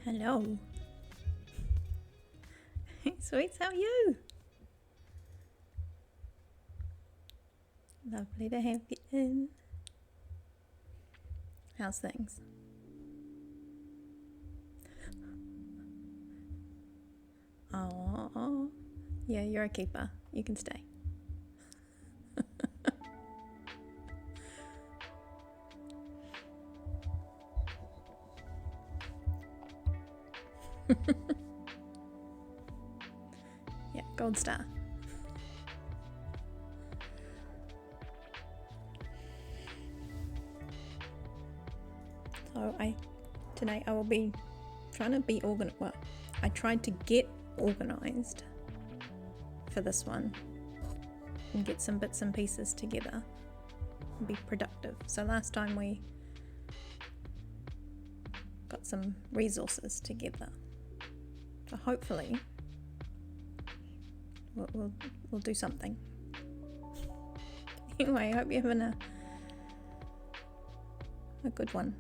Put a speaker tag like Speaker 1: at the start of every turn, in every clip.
Speaker 1: Hello. Sweets, how are you? Lovely to have you in. How's things? Oh, yeah, you're a keeper. You can stay. Yeah, gold star. So today I will be trying to be organized. Well, I tried to get organized for this one and get some bits and pieces together and be productive. So last time we got some resources together. So hopefully we'll do something. Anyway, I hope you're having a good one.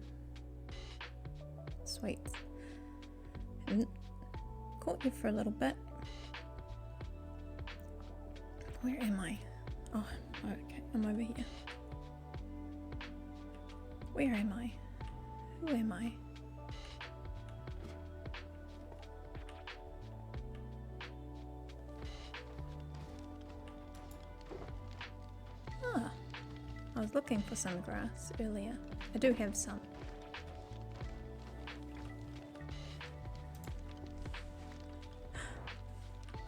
Speaker 1: Sweet. Haven't caught you for a little bit. Where am I? Oh, okay, I'm over here. Where am I? Who am I? I was looking for some grass earlier. I do have some.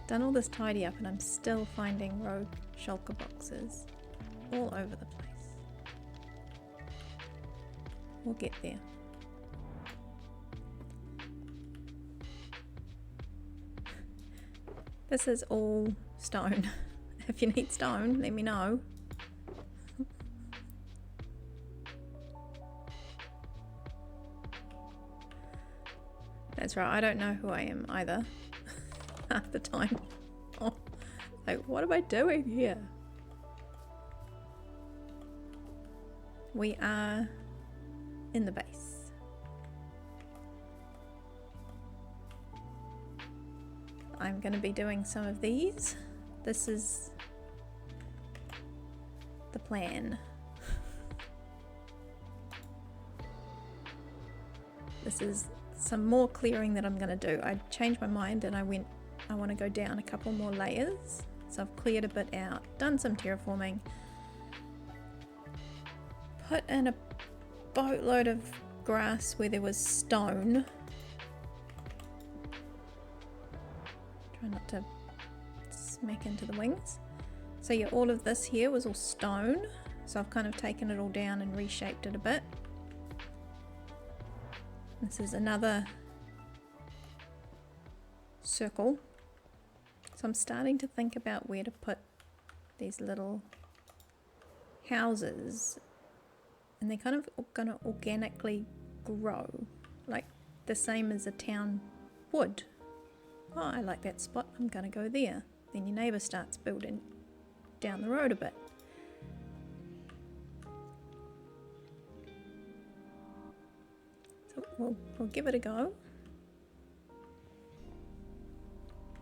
Speaker 1: Done all this tidy up and I'm still finding rogue shulker boxes all over the place. We'll get there. This is all stone. If you need stone, let me know. That's right, I don't know who I am either. Half the time. Oh, like, what am I doing here? We are in the base. I'm going to be doing some of these. This is the plan. This is some more clearing that I'm going to do. I changed my mind and I want to go down a couple more layers. So I've cleared a bit out, done some terraforming, put in a boatload of grass where there was stone. Try not to smack into the wings. So yeah, all of this here was all stone. So I've kind of taken it all down and reshaped it a bit. This is another circle. So I'm starting to think about where to put these little houses, and they're kind of going to organically grow, like the same as a town would. Oh, I like that spot, I'm going to go there. Then your neighbour starts building down the road a bit. So we'll give it a go.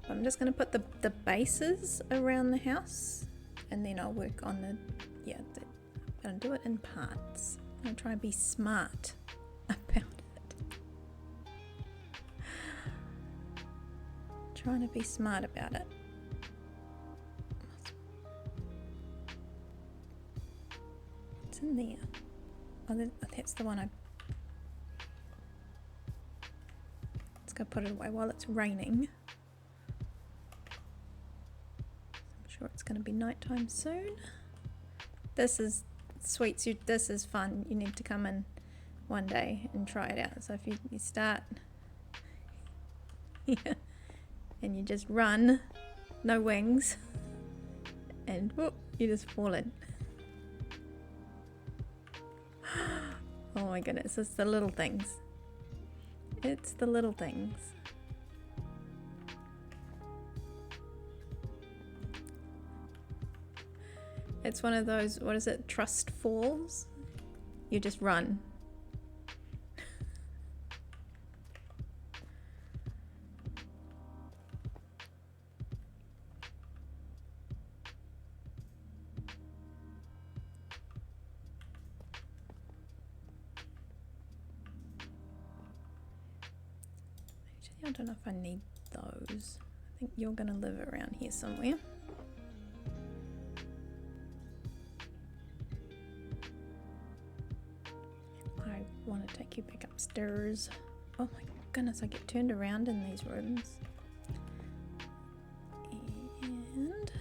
Speaker 1: I'm just going to put the bases around the house, and then I'll work on I'm going to do it in parts. I'm going to try and be smart about it. Trying to be smart about it. What's in there? Oh, that's the one Let's go put it away while it's raining. It's going to be nighttime soon. This is sweet. This is fun. You need to come in one day and try it out. So if you start here and you just run, no wings, and whoop, you just fall in. Oh my goodness, it's the little things. It's the little things. It's one of those, what is it, trust falls? You just run. I don't know if I need those. I think you're gonna live around here somewhere. I want to take you back upstairs. Oh my goodness, I get turned around in these rooms. And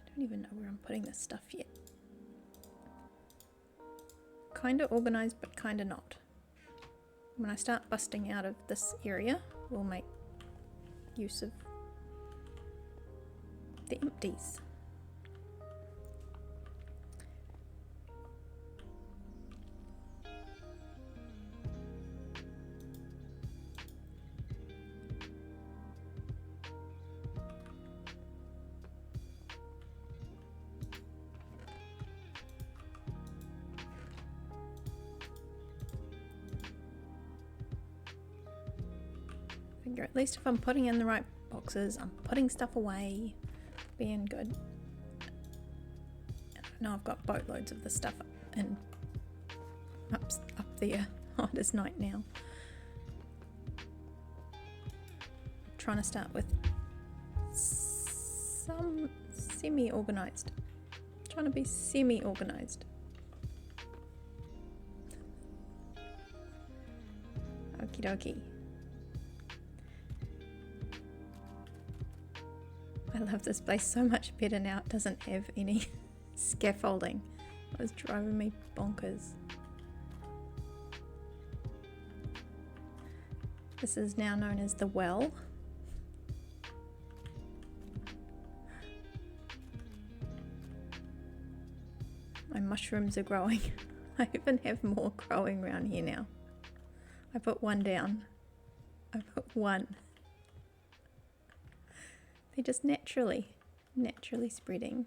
Speaker 1: I don't even know where I'm putting this stuff yet. Kind of organized, but kind of not. When I start busting out of this area, we'll make use of the empties. Figure at least if I'm putting in the right boxes, I'm putting stuff away, being good. Now I've got boatloads of the stuff in up there. Oh, it is night now. Trying to start with some semi-organized. Trying to be semi-organized. Okie dokie. I love this place so much better now. It doesn't have any scaffolding. It was driving me bonkers. This is now known as the well. My mushrooms are growing. I even have more growing around here now. I put one down. I put one. They're just naturally spreading.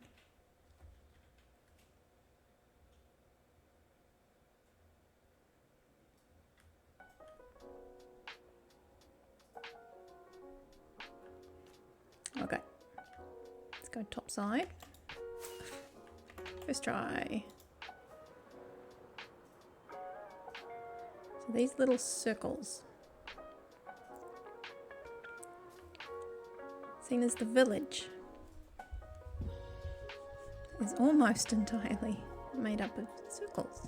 Speaker 1: Okay, let's go top side. First try. So these little circles, seen as the village, is almost entirely made up of circles.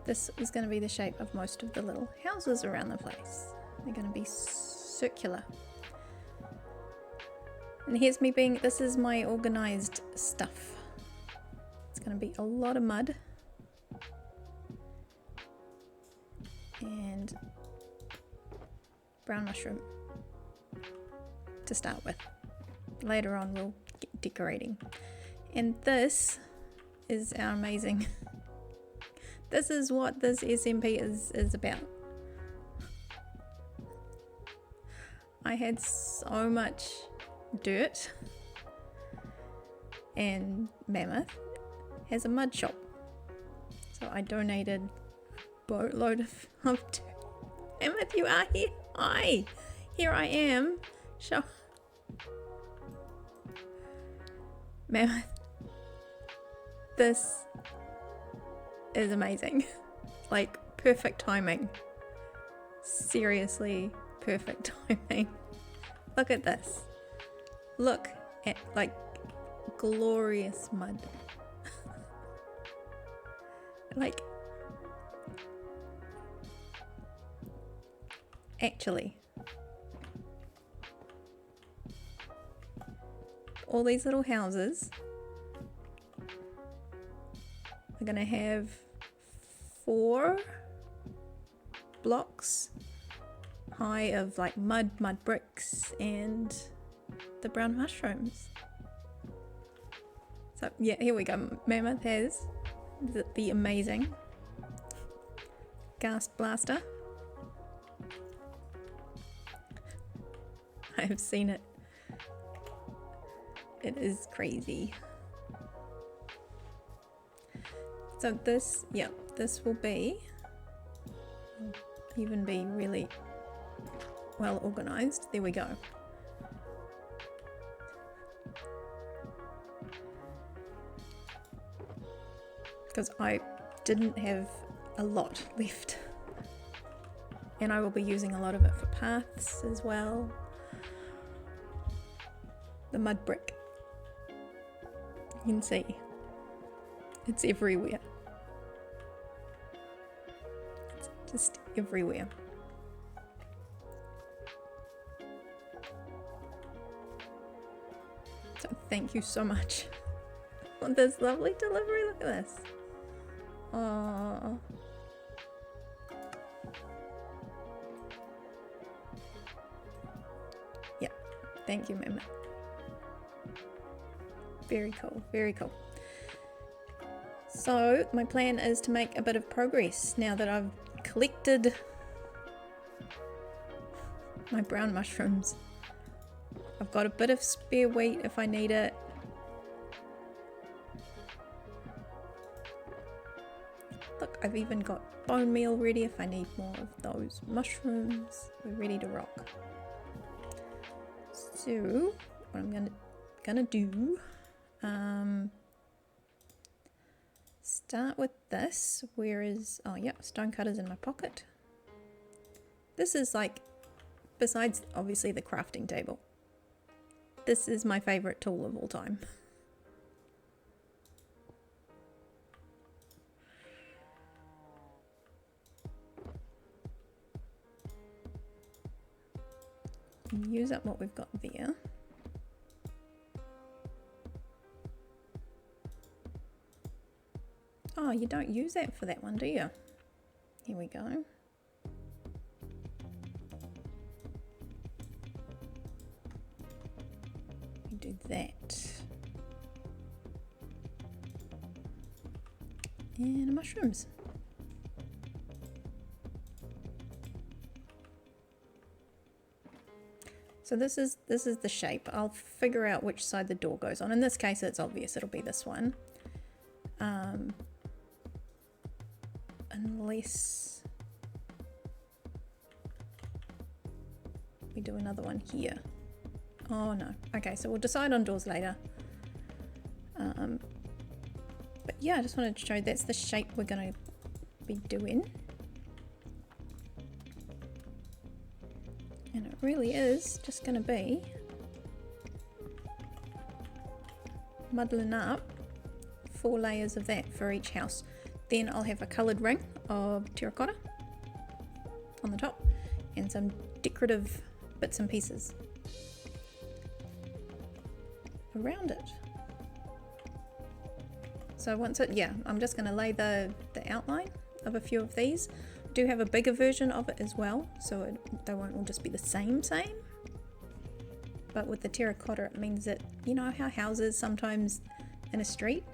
Speaker 1: This is going to be the shape of most of the little houses around the place. They're going to be circular. And here's me being, this is my organized stuff. It's going to be a lot of mud. And brown mushroom to start with. Later on we'll get decorating. And this is our amazing... This is what this SMP is about. I had so much dirt, and Mammoth has a mud shop. So I donated a boatload of dirt. Mammoth, you are here. Hi. Here I am. Show. Mammoth. This is amazing. Like, perfect timing. Seriously, perfect timing. Look at this. Look at, like, glorious mud. Like, actually, all these little houses are gonna have 4 blocks high of like mud bricks and the brown mushrooms. So yeah, here we go. Mammoth has the amazing gas blaster. I have seen it. It is crazy. So this, yeah, this will be, even be really well organized. There we go. because I didn't have a lot left. And I will be using a lot of it for paths as well. The mud brick. You can see. It's everywhere. It's just everywhere. So thank you so much for this lovely delivery. Look at this. Aww. Yeah, thank you, Mama. Very cool, very cool. So my plan is to make a bit of progress now that I've collected my brown mushrooms. I've got a bit of spare wheat if I need it. Look, I've even got bone meal ready if I need more of those mushrooms. We're ready to rock. So what I'm gonna do, start with this. Where is, oh yeah, stone cutter's in my pocket. This is like, besides obviously the crafting table, this is my favorite tool of all time. Use up what we've got there. Oh, you don't use that for that one, do you? Here we go. We do that. And mushrooms. So this is the shape. I'll figure out which side the door goes on. In this case, it's obvious it'll be this one. Unless we do another one here. Oh no. Okay, so we'll decide on doors later. But yeah, I just wanted to show that's the shape we're going to be doing. And it really is just going to be muddling up 4 layers of that for each house. Then I'll have a coloured ring of terracotta on the top and some decorative bits and pieces around it. So once it, yeah, I'm just going to lay the outline of a few of these. I do have a bigger version of it as well, so they won't all just be the same. But with the terracotta, it means that, you know how houses sometimes in a street,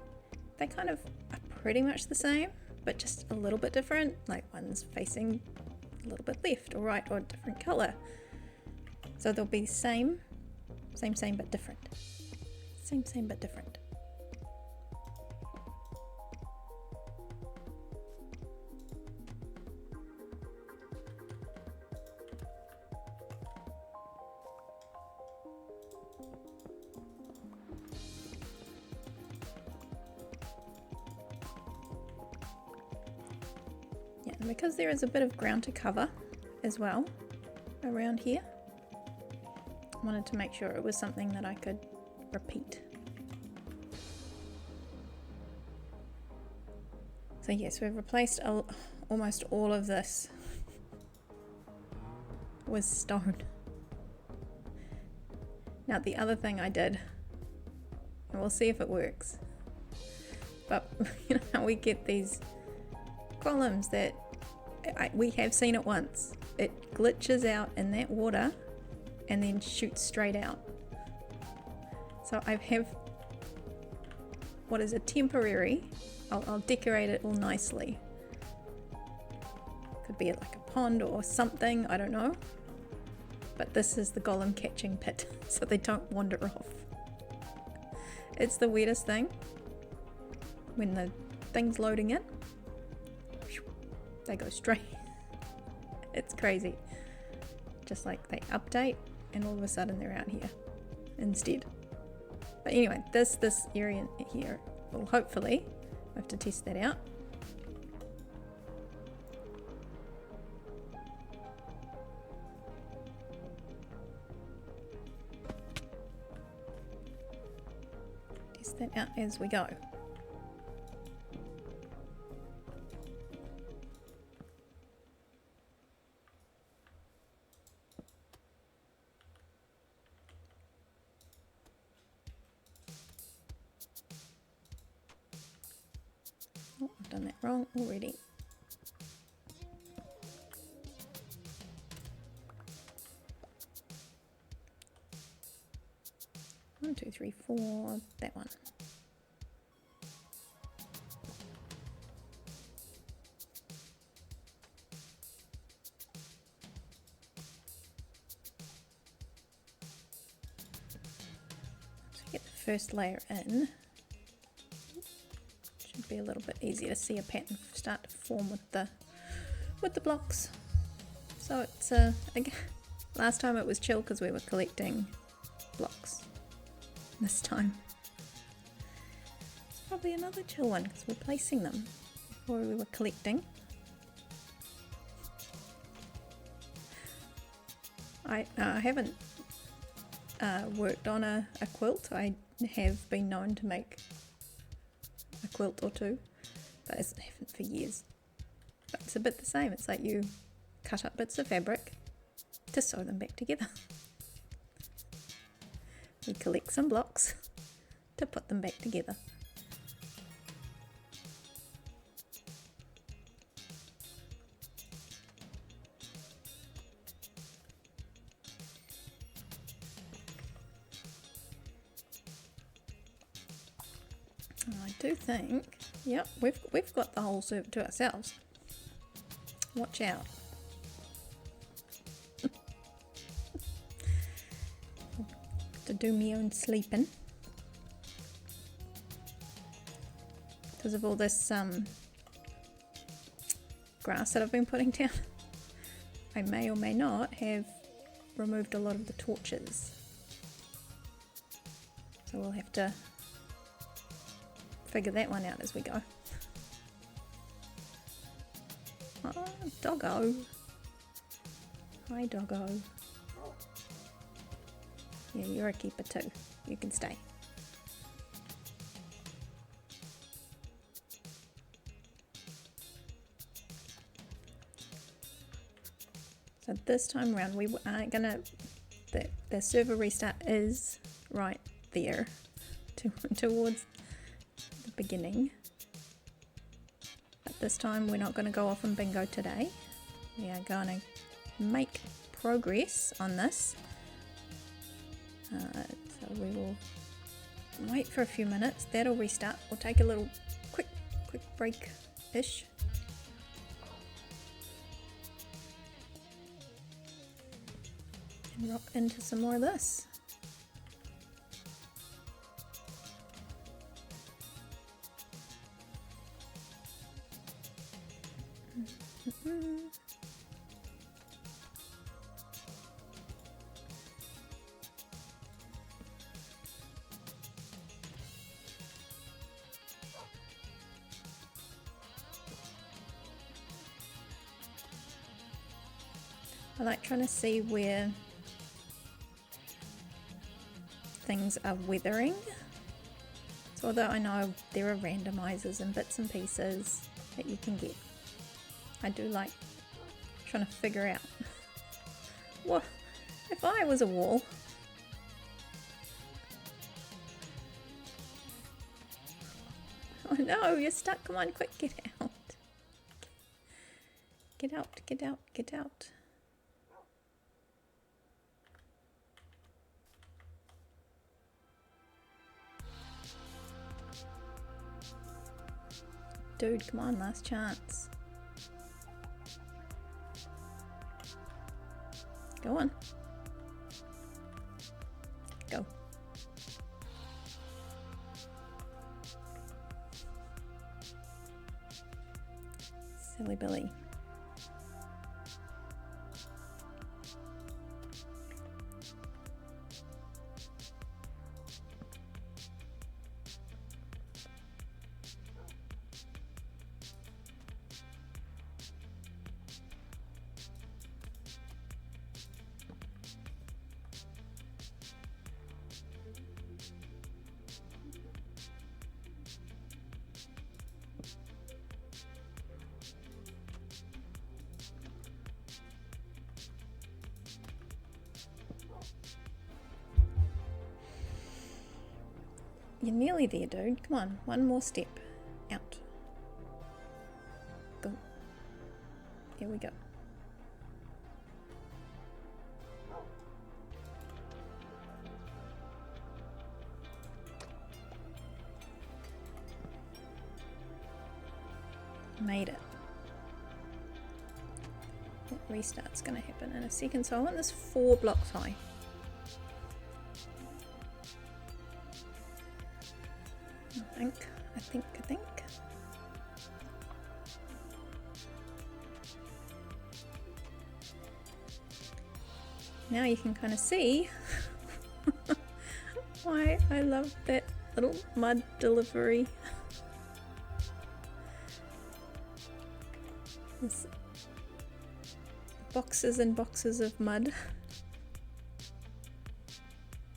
Speaker 1: they kind of are pretty much the same, but just a little bit different. Like one's facing a little bit left or right or a different colour. So they'll be same but different. Same but different. Yeah, and because there is a bit of ground to cover as well around here, I wanted to make sure it was something that I could repeat. So yes, we've replaced almost all of this with stone. Now the other thing I did, and we'll see if it works, but you know how we get these columns that we have seen it once. It glitches out in that water and then shoots straight out. So I have what is a temporary, I'll decorate it all nicely. Could be like a pond or something, I don't know. But this is the golem catching pit, so they don't wander off. It's the weirdest thing. When the thing's loading in, they go straight. It's crazy. Just like they update and all of a sudden they're out here instead. But anyway, this area here will hopefully I have to test that out. Test that out as we go. Oh, I've done that wrong already. One, two, three, four, that one. So get the first layer in. Should be a little bit easier to see a pattern start to form with the blocks. So it's again, last time it was chill because we were collecting blocks. This time it's probably another chill one because we're placing them. Before we were collecting. I haven't worked on a quilt. I have been known to make a quilt or two, but I haven't for years. But it's a bit the same. It's like you cut up bits of fabric to sew them back together. We collect some blocks to put them back together. I do think, yep, we've got the whole server to ourselves. Watch out. To do me own sleeping because of all this grass that I've been putting down. I may or may not have removed a lot of the torches, so we'll have to figure that one out as we go. Oh, doggo. Hi, doggo. Yeah, you're a keeper too. You can stay. So this time around we are gonna, the server restart is right there towards the beginning. But this time we're not going to go off and bingo today. We are going to make progress on this. So we will wait for a few minutes. That'll restart. We'll take a little quick break-ish. And rock into some more of this. I like trying to see where things are withering. So although I know there are randomizers and bits and pieces that you can get, I do like trying to figure out what if I was a wall. Oh no, you're stuck. Come on, quick, get out. Get out, get out, get out. Dude, come on, last chance. Go on. Go. Silly Billy. You're nearly there, dude. Come on, one more step. Out. Go. Here we go. Made it. That restart's going to happen in a second, so I want this 4 blocks high. I think. Now you can kind of see why I love that little mud delivery. This boxes and boxes of mud.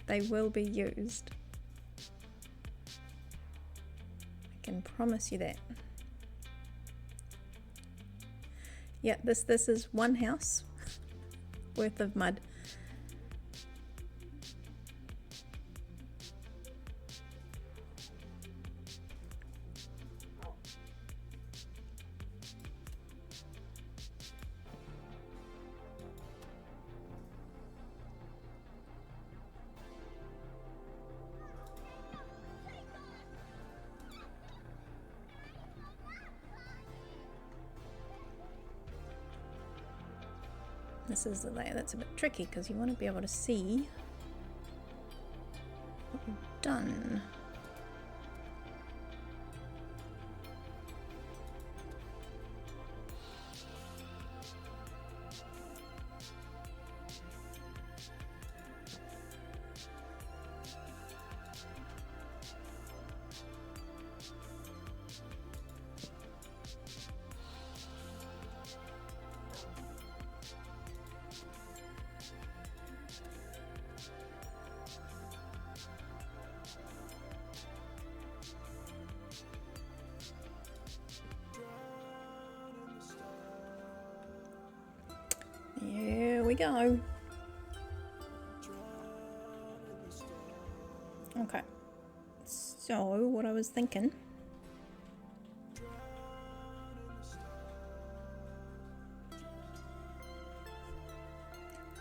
Speaker 1: They will be used. I can promise you that. Yeah, this is one house worth of mud. This is the layer that's a bit tricky because you want to be able to see what you've done. Here we go. Okay, so what I was thinking,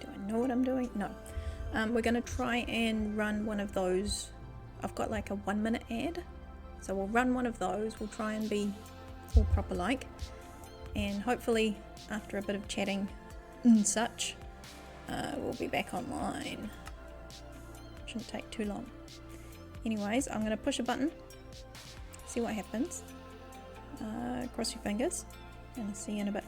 Speaker 1: do I know what I'm doing? No. We're going to try and run one of those. I've got like a 1-minute ad, so we'll run one of those. We'll try and be all proper like, and hopefully after a bit of chatting and such, we'll be back online. Shouldn't take too long. Anyways, I'm going to push a button, see what happens. Cross your fingers, and I'll see you in a bit.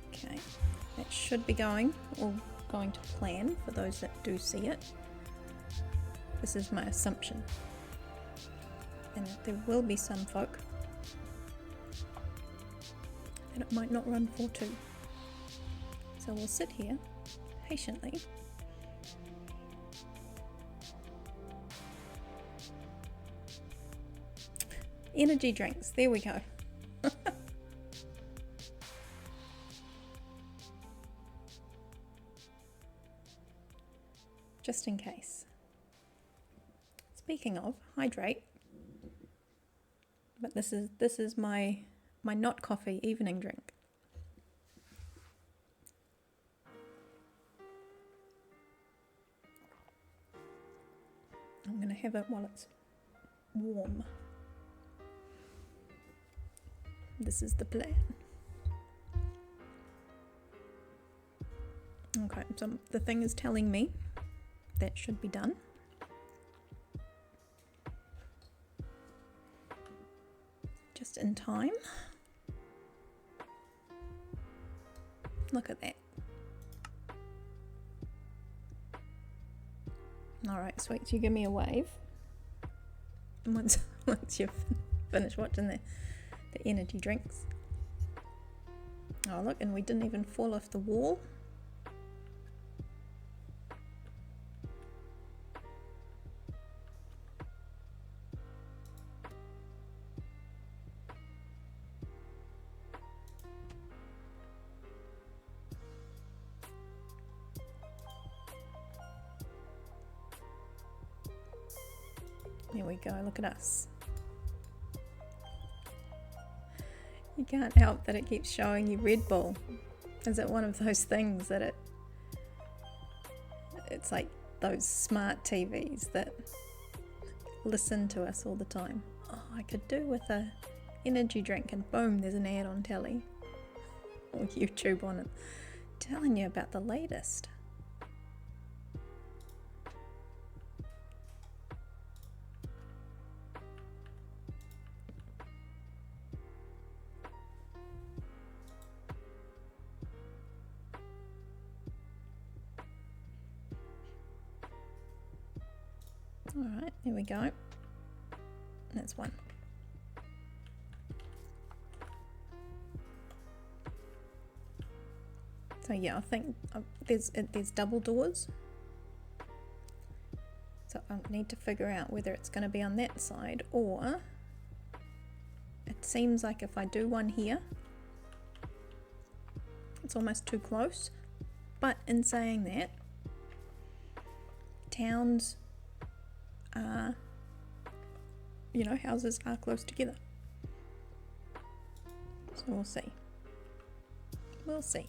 Speaker 1: Okay, that should be going to plan for those that do see it. This is my assumption. And that there will be some folk that it might not run for too. So we'll sit here patiently. Energy drinks, there we go. Just in case. Speaking of, hydrate. But this is my not coffee evening drink. I'm gonna have it while it's warm. This is the plan. Okay, so the thing is telling me that should be done. Just in time. Look at that. Alright, sweet, you give me a wave. And once you've finished watching the energy drinks. Oh look, and we didn't even fall off the wall. There we go, look at us. You can't help that it keeps showing you Red Bull. Is it one of those things that it's like those smart TVs that listen to us all the time? Oh, I could do with a energy drink and boom, there's an ad on telly or YouTube on it telling you about the latest. Alright, there we go. That's one. So yeah, I think there's double doors. So I need to figure out whether it's going to be on that side, or it seems like if I do one here, it's almost too close. But in saying that, towns are, you know, houses are close together. So we'll see. We'll see.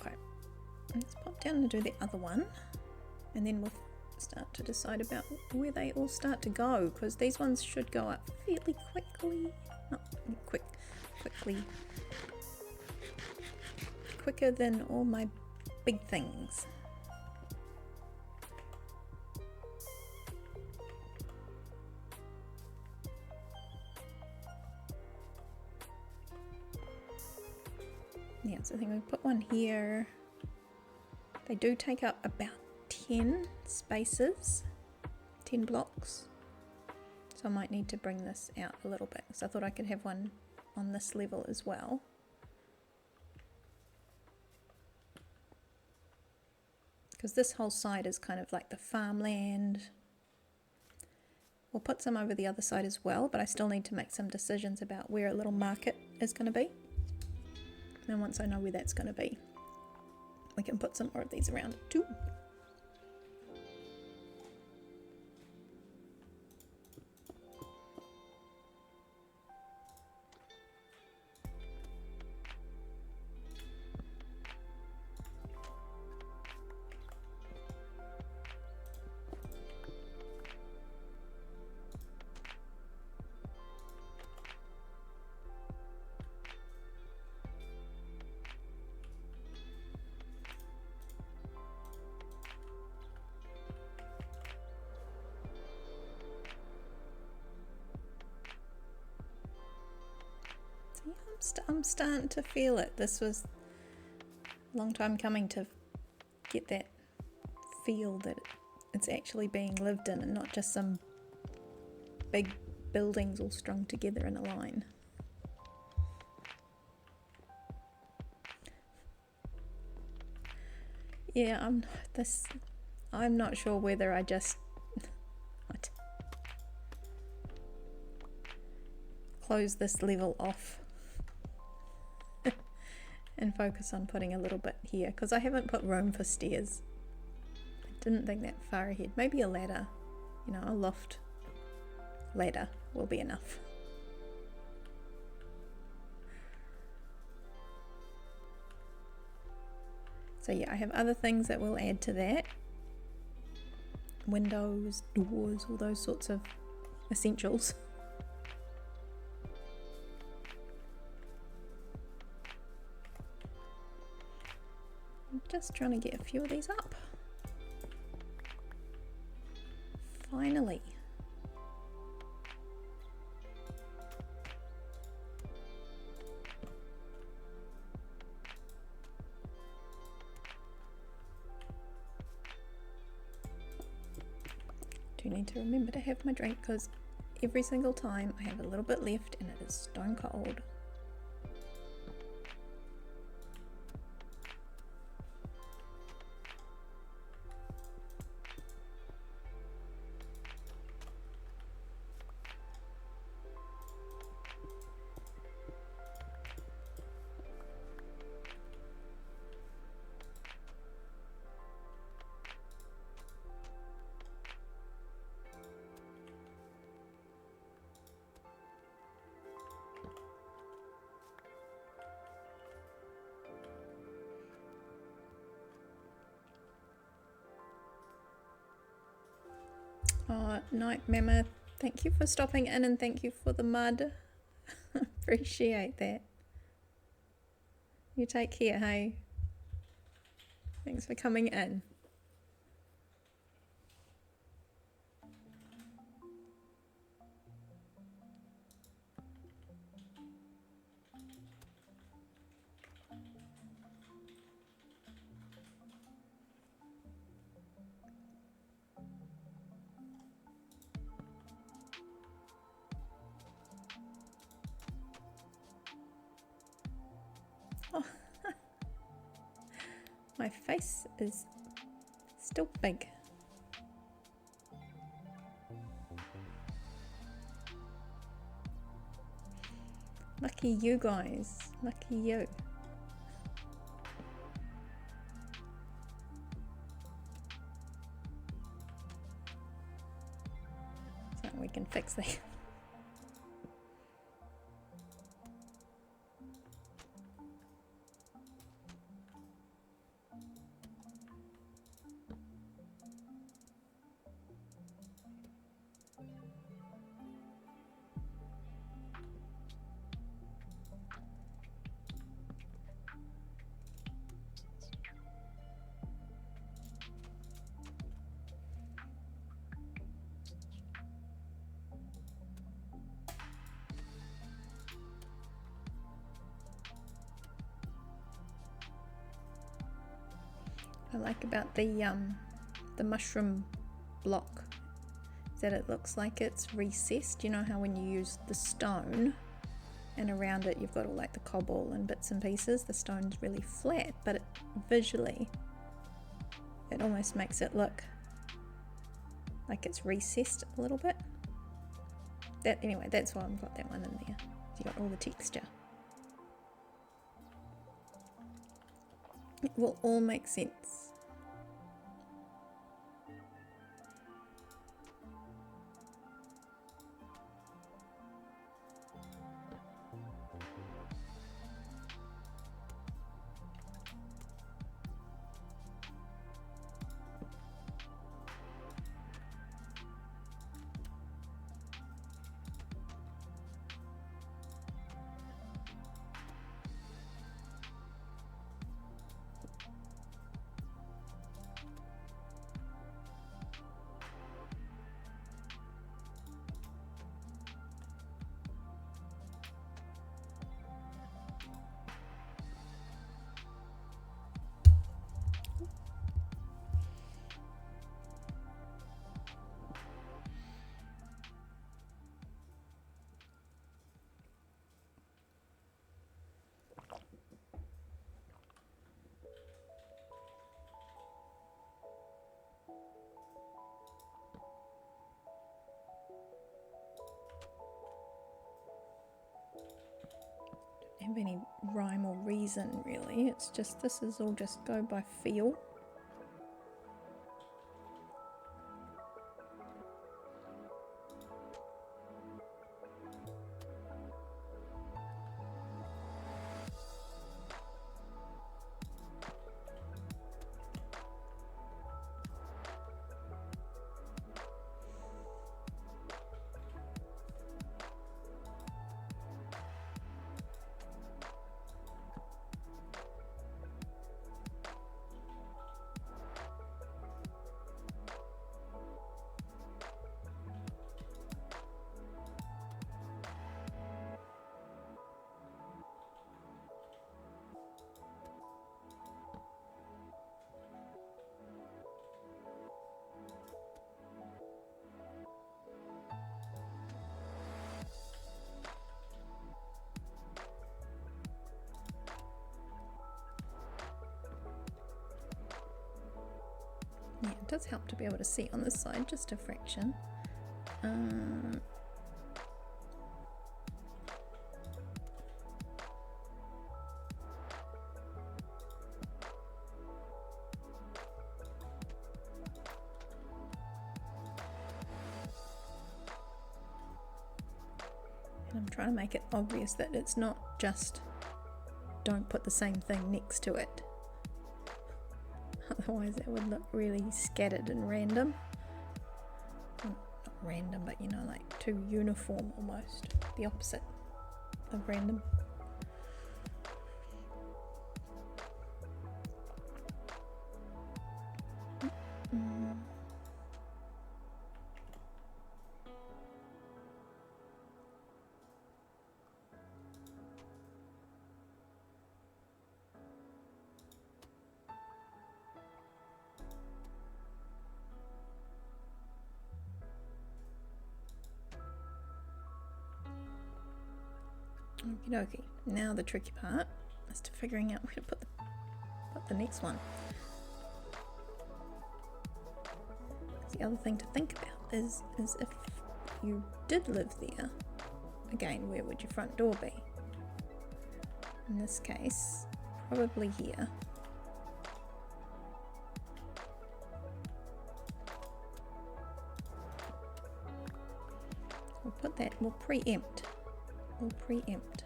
Speaker 1: Okay, let's pop down and do the other one, and then we'll start to decide about where they all start to go, because these ones should go up fairly quickly. Not quickly. Quicker than all my big things. Yeah, so I think we put one here. They do take up about 10 spaces, 10 blocks. So I might need to bring this out a little bit, because I thought I could have one on this level as well. Because this whole side is kind of like the farmland. We'll put some over the other side as well, but I still need to make some decisions about where a little market is going to be. And once I know where that's going to be, we can put some more of these around too. I'm starting to feel it. This was a long time coming to get that feel that it's actually being lived in and not just some big buildings all strung together in a line. Yeah, I'm not sure whether I just close this level off and focus on putting a little bit here, because I haven't put room for stairs. I didn't think that far ahead. Maybe a ladder, you know, a loft ladder will be enough. So yeah, I have other things that will add to that. Windows, doors, all those sorts of essentials. I'm just trying to get a few of these up. Finally. Do need to remember to have my drink, because every single time. I have a little bit left and it is stone cold. Oh, Night Mammoth, thank you for stopping in and thank you for the mud. Appreciate that. You take care, hey? Thanks for coming in. Oh. My face is still big. Lucky you guys, lucky you. So we can fix that. I like about the mushroom block is that it looks like it's recessed. You know how when you use the stone and around it you've got all like the cobble and bits and pieces, the stone's really flat, but visually it almost makes it look like it's recessed a little bit. Anyway, that's why I've got that one in there. You got all the texture. It will all make sense. Have any rhyme or reason really, it's just this is all just go by feel. does help to be able to see on this side, just a fraction. And I'm trying to make it obvious that it's not just don't put the same thing next to it. Otherwise it would look really scattered and random. Well, not random, but you know, like too uniform almost. The opposite of random. Okie dokie. Now the tricky part is to figuring out where to put the next one. The other thing to think about is if you did live there, again, where would your front door be? In this case, probably here. We'll put that, we'll preempt. We'll preempt.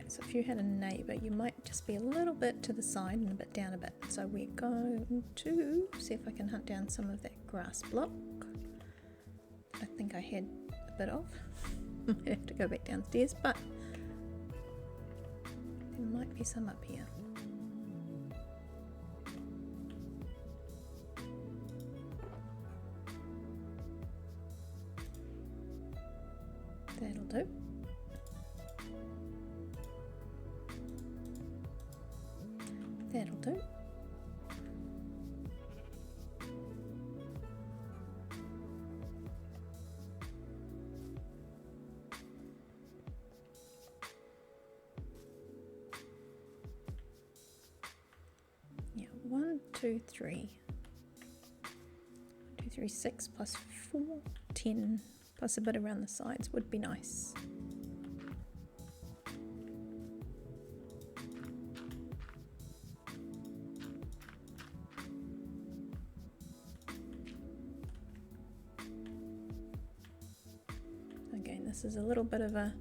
Speaker 1: So if you had a neighbour, you might just be a little bit to the side and a bit down a bit. So we're going to see if I can hunt down some of that grass block. I think I had a bit of. Might have to go back downstairs, but there might be some up here. That'll do. That'll do. Yeah, 1, 2, 3. 2, 3, 6 plus 4, 10 plus a bit around the sides would be nice. This is a little bit of a,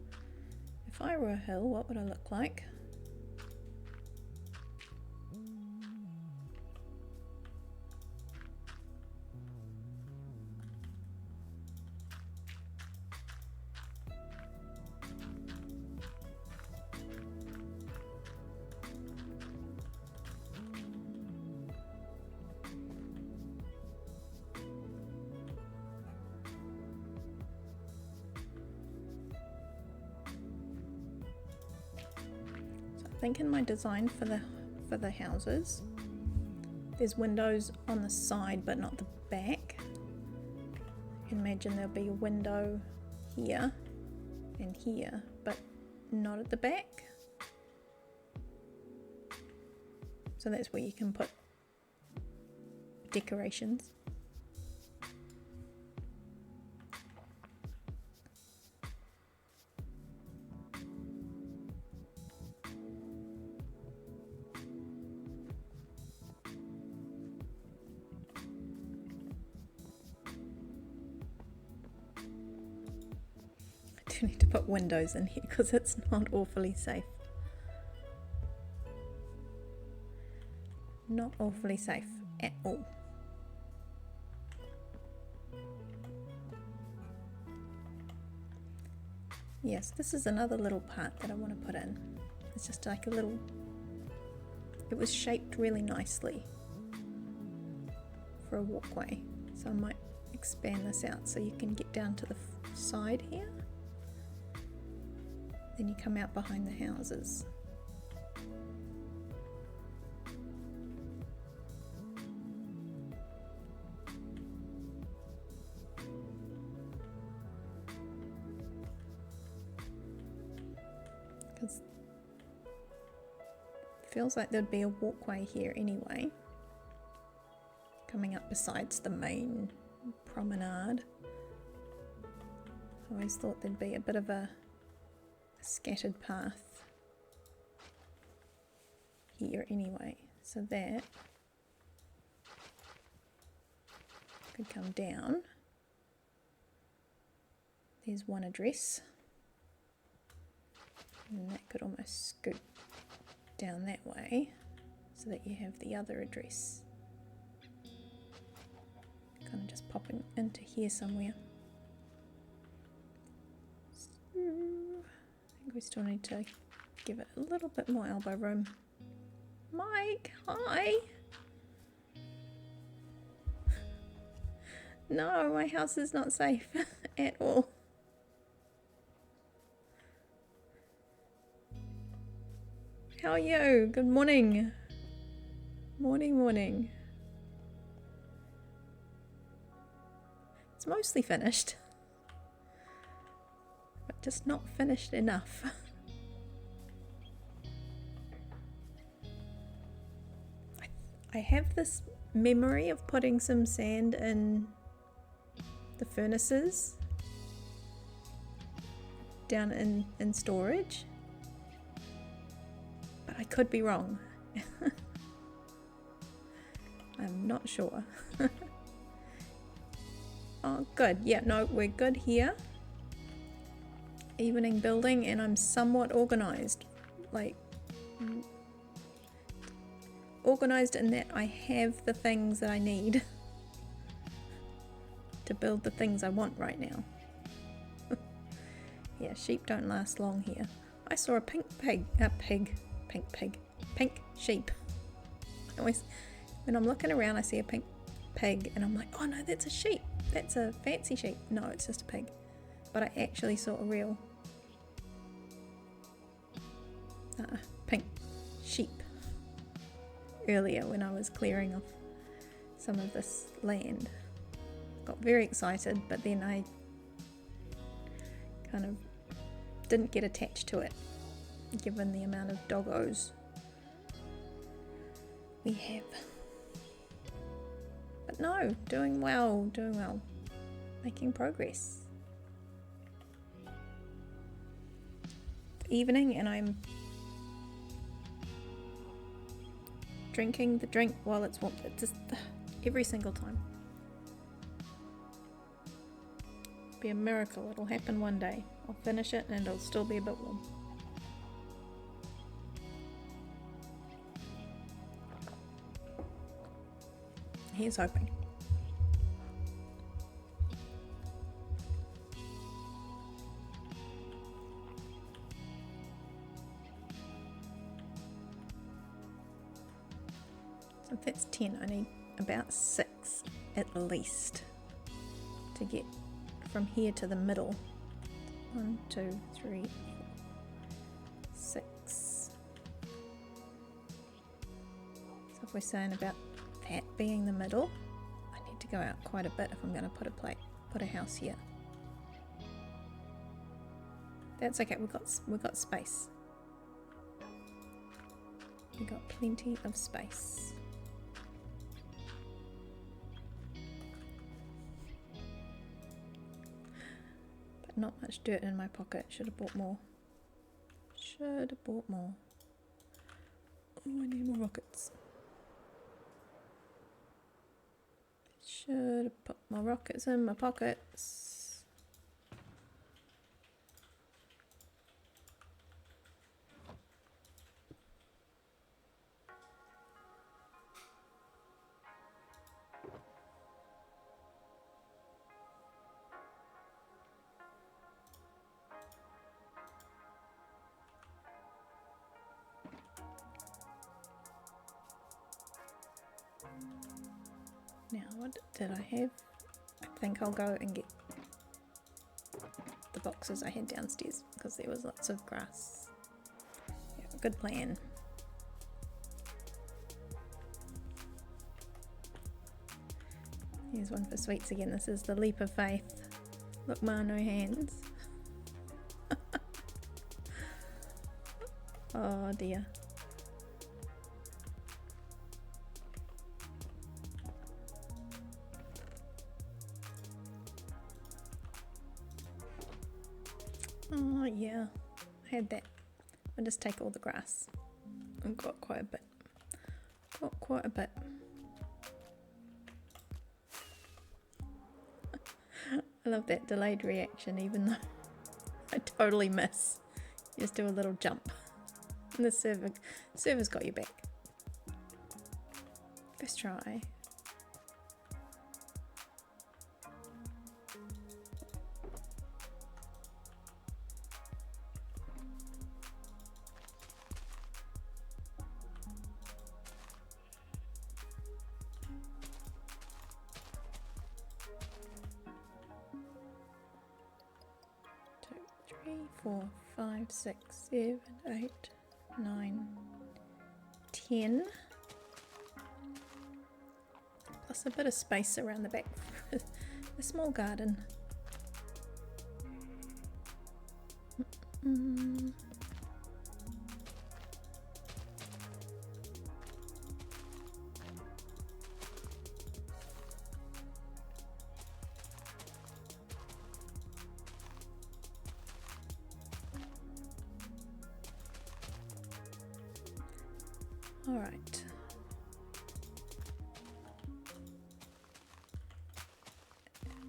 Speaker 1: if I were a hill, what would I look like? I think in my design for the houses, there's windows on the side but not the back. You can imagine there'll be a window here and here, but not at the back. So that's where you can put decorations. Need to put windows in here because it's not awfully safe. Not awfully safe at all. Yes, this is another little part that I want to put in. It's just like a little, it was shaped really nicely for a walkway. So I might expand this out so you can get down to the side here. Then you come out behind the houses. Because it feels like there'd be a walkway here anyway, coming up besides the main promenade. I always thought there'd be a bit of a scattered path here anyway, so that could come down. There's one address, and that could almost scoot down that way so that you have the other address kind of just popping into here somewhere. So I think we still need to give it a little bit more elbow room. Mike, hi! No, my house is not safe at all. How are you? Good morning. Morning. It's mostly finished, but just not finished enough. I have this memory of putting some sand in the furnaces down in storage, but I could be wrong. I'm not sure. Oh, good. Yeah, no, we're good here. Evening building, and I'm somewhat organized. Like, organized in that I have the things that I need to build the things I want right now. Yeah, sheep don't last long here. I saw a pink sheep. I always, when I'm looking around, I see a pink pig, and I'm like, oh no, that's a sheep. That's a fancy sheep. No, it's just a pig. But I actually saw a real pink sheep earlier when I was clearing off some of this land. Got very excited, but then I kind of didn't get attached to it, given the amount of doggos we have. But no, doing well, making progress. Evening, and I'm drinking the drink while it's warm. It's just every single time. Be a miracle. It'll happen one day. I'll finish it and it'll still be a bit warm. Here's hoping. So if that's 10, I need about 6 at least to get from here to the middle. 1, 2, 3, 4, 6. So if we're saying about that being the middle, I need to go out quite a bit if I'm going to put a house here. That's okay. We've got space. We've got plenty of space. But not much dirt in my pocket. Should have bought more. Oh, I need more rockets. Should have put my rockets in my pockets. Now what did I have? I think I'll go and get the boxes I had downstairs because there was lots of grass. Yeah, good plan. Here's one for sweets again. This is the leap of faith. Look, Ma, no hands. Oh dear. Oh yeah, I had that. I'll just take all the grass. I've got quite a bit. Got quite a bit. I love that delayed reaction, even though I totally miss. Just do a little jump. And the server's got your back. First try. Three, 4, 5, 6, 7, 8, 9, 10. Plus a bit of space around the back for a small garden. All right.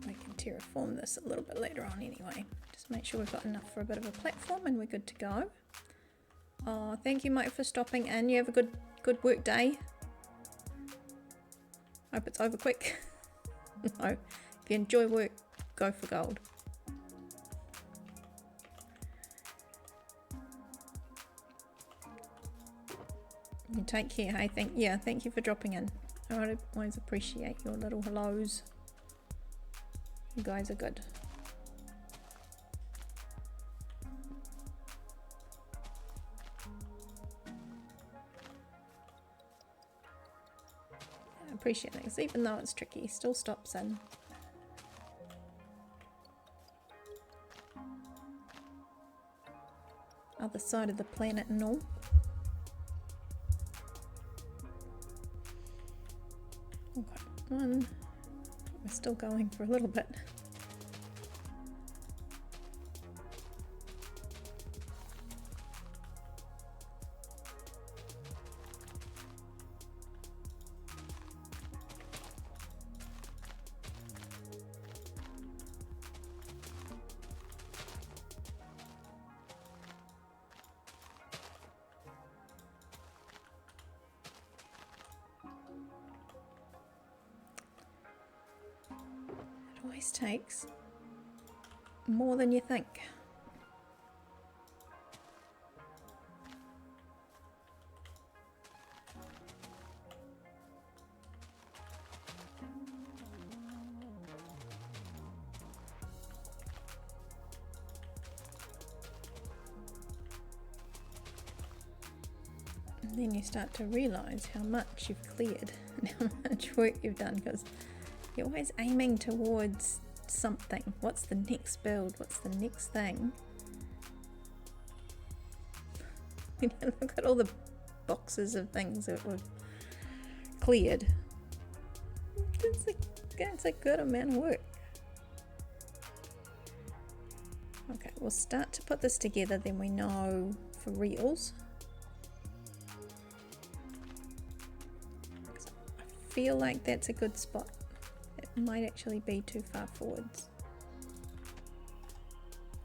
Speaker 1: We can terraform this a little bit later on anyway. Just make sure we've got enough for a bit of a platform and we're good to go. Oh, thank you, Mike, for stopping in. You have a good work day. Hope it's over quick. No, if you enjoy work, go for gold. You take care. Hey, thank you for dropping in. I always appreciate your little hellos. You guys are good. I appreciate that, because even though it's tricky, he still stops in. Other side of the planet and all. Okay, one. We're still going for a little bit. Always takes more than you think. And then you start to realize how much you've cleared and how much work you've done, because you're always aiming towards something. What's the next build? What's the next thing? Look at all the boxes of things that were cleared. It's a good amount of work. Okay, we'll start to put this together, then we know for reals. I feel like that's a good spot. Might actually be too far forwards.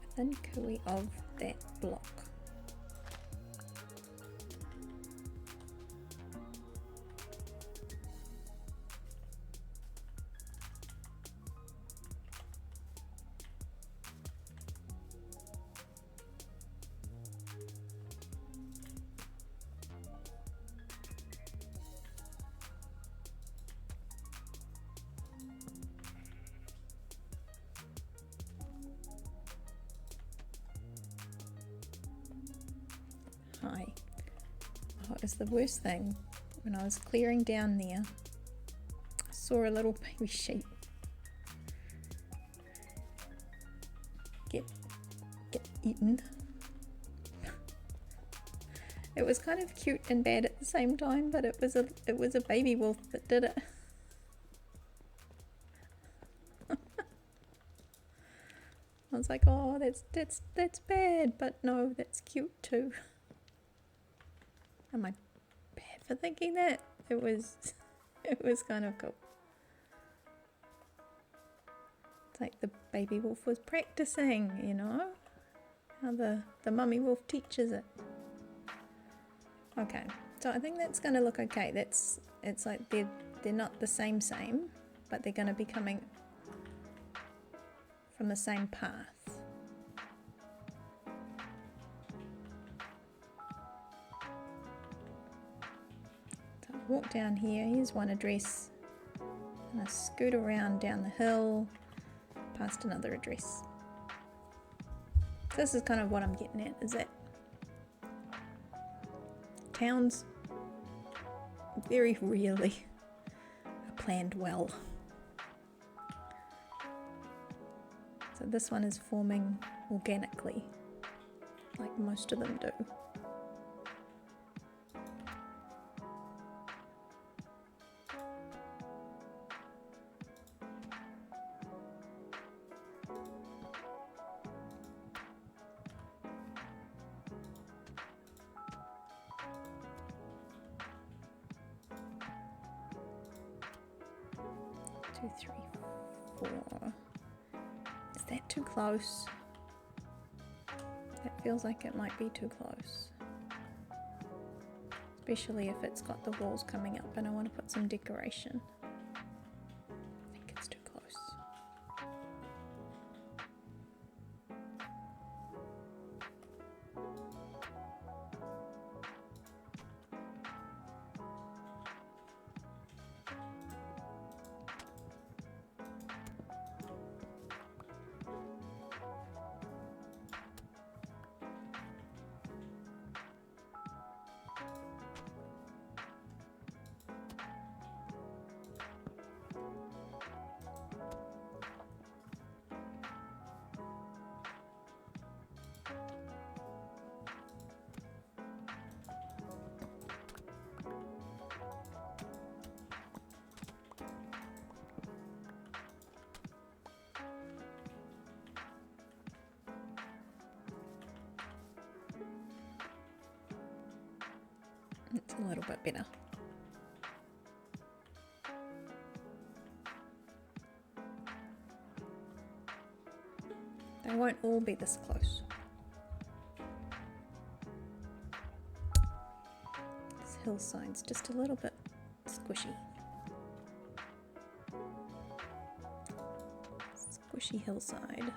Speaker 1: Within cooey of that block. Hi. Oh, it was the worst thing. When I was clearing down there, I saw a little baby sheep get eaten. It was kind of cute and bad at the same time, but it was a baby wolf that did it. I was like, oh, that's bad, but no, that's cute too. Am I bad for thinking that? It was kind of cool. It's like the baby wolf was practicing, you know, how the mummy wolf teaches it. Okay, so I think that's going to look okay. It's like they're not the same, but they're going to be coming from the same path. So I walk down here, here's one address, and I scoot around down the hill past another address. So this is kind of what I'm getting at, is that towns very rarely are planned well. So this one is forming organically, like most of them do. Two, three, four. Is that too close? That feels like it might be too close. Especially if it's got the walls coming up and I want to put some decoration. I think it's too close. It's a little bit better. They won't all be this close. This hillside's just a little bit squishy. Squishy hillside.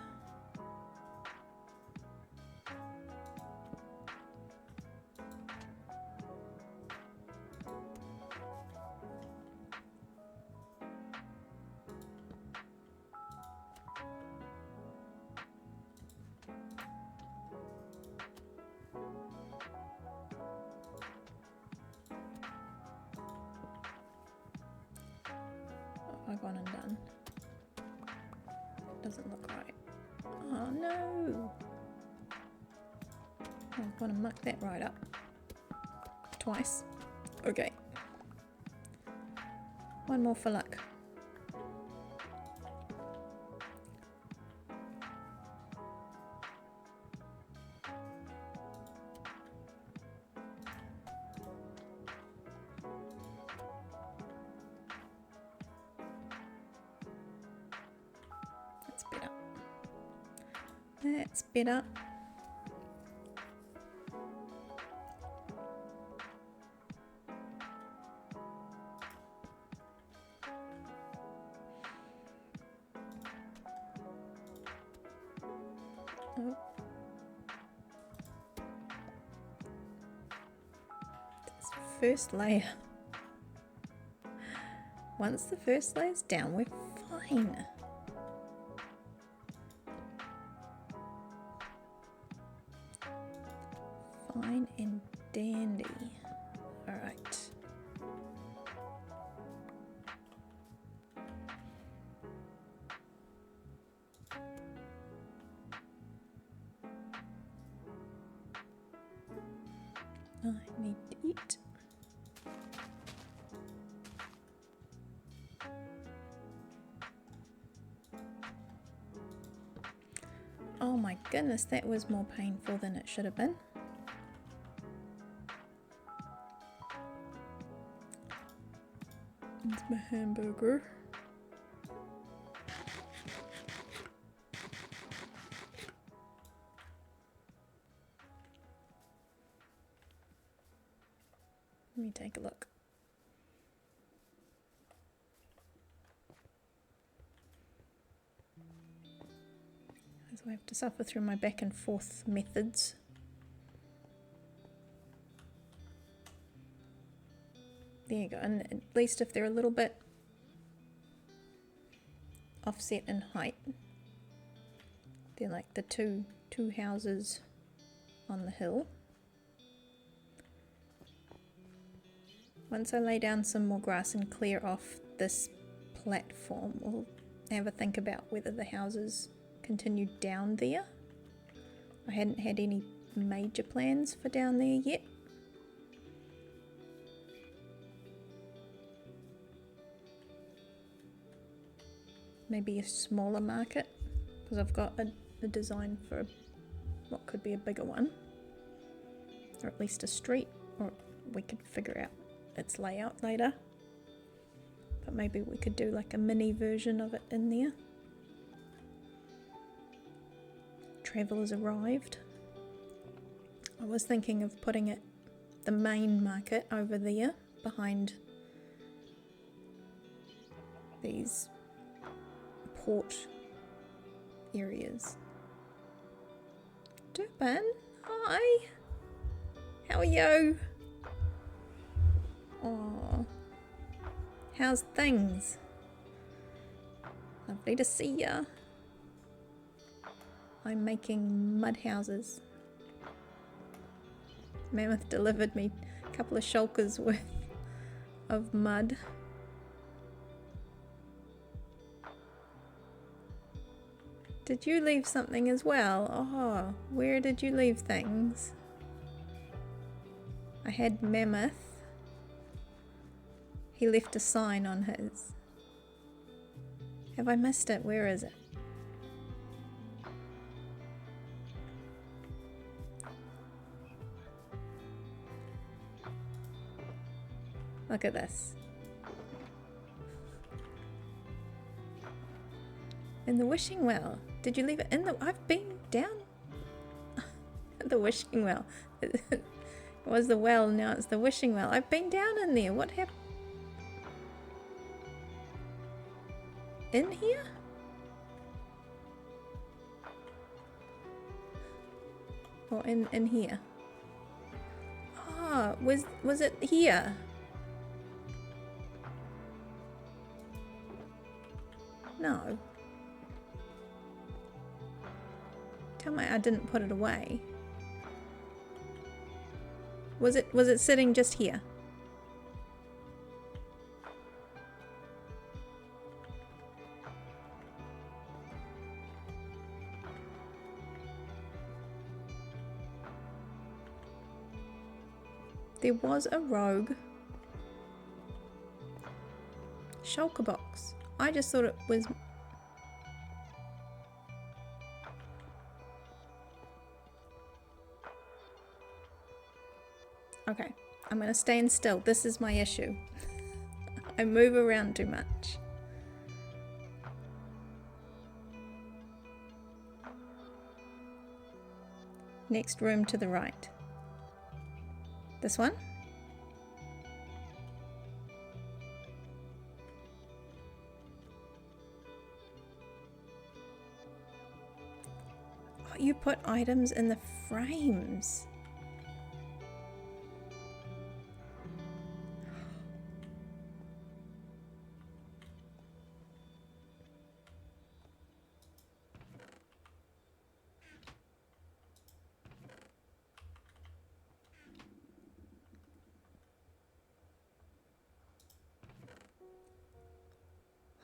Speaker 1: I gone and done. It doesn't look right. Oh no! I'm gonna muck that right up. Twice. Okay. One more for luck. That's better. Oh. This first layer. Once the first layer's down, we're fine. Fine and dandy. All right. I need to eat. Oh my goodness, that was more painful than it should have been. It's my hamburger. Let me take a look. So I have to suffer through my back and forth methods. There you go, and at least if they're a little bit offset in height, they're like the two houses on the hill. Once I lay down some more grass and clear off this platform, we'll have a think about whether the houses continue down there. I hadn't had any major plans for down there yet. Maybe a smaller market, because I've got a design for what could be a bigger one, or at least a street, or we could figure out its layout later, but maybe we could do like a mini version of it in there. Travelers arrived. I was thinking of putting it, the main market, over there behind these port areas. Durban, hi, how are you? Oh, how's things? Lovely to see ya. I'm making mud houses. Mammoth delivered me a couple of shulkers worth of mud. Did you leave something as well? Oh, where did you leave things? I had Mammoth. He left a sign on his. Have I missed it? Where is it? Look at this. In the wishing well. Did you leave it in the... I've been down at the wishing well. It was the well, now it's the wishing well. I've been down in there. What happened? In here? Or in here? Oh, was it here? No. Tell me I didn't put it away. Was it sitting just here? There was a rogue shulker box. I just thought it was... Okay, I'm gonna stand still. This is my issue. I move around too much. Next room to the right. This one? Oh, you put items in the frames.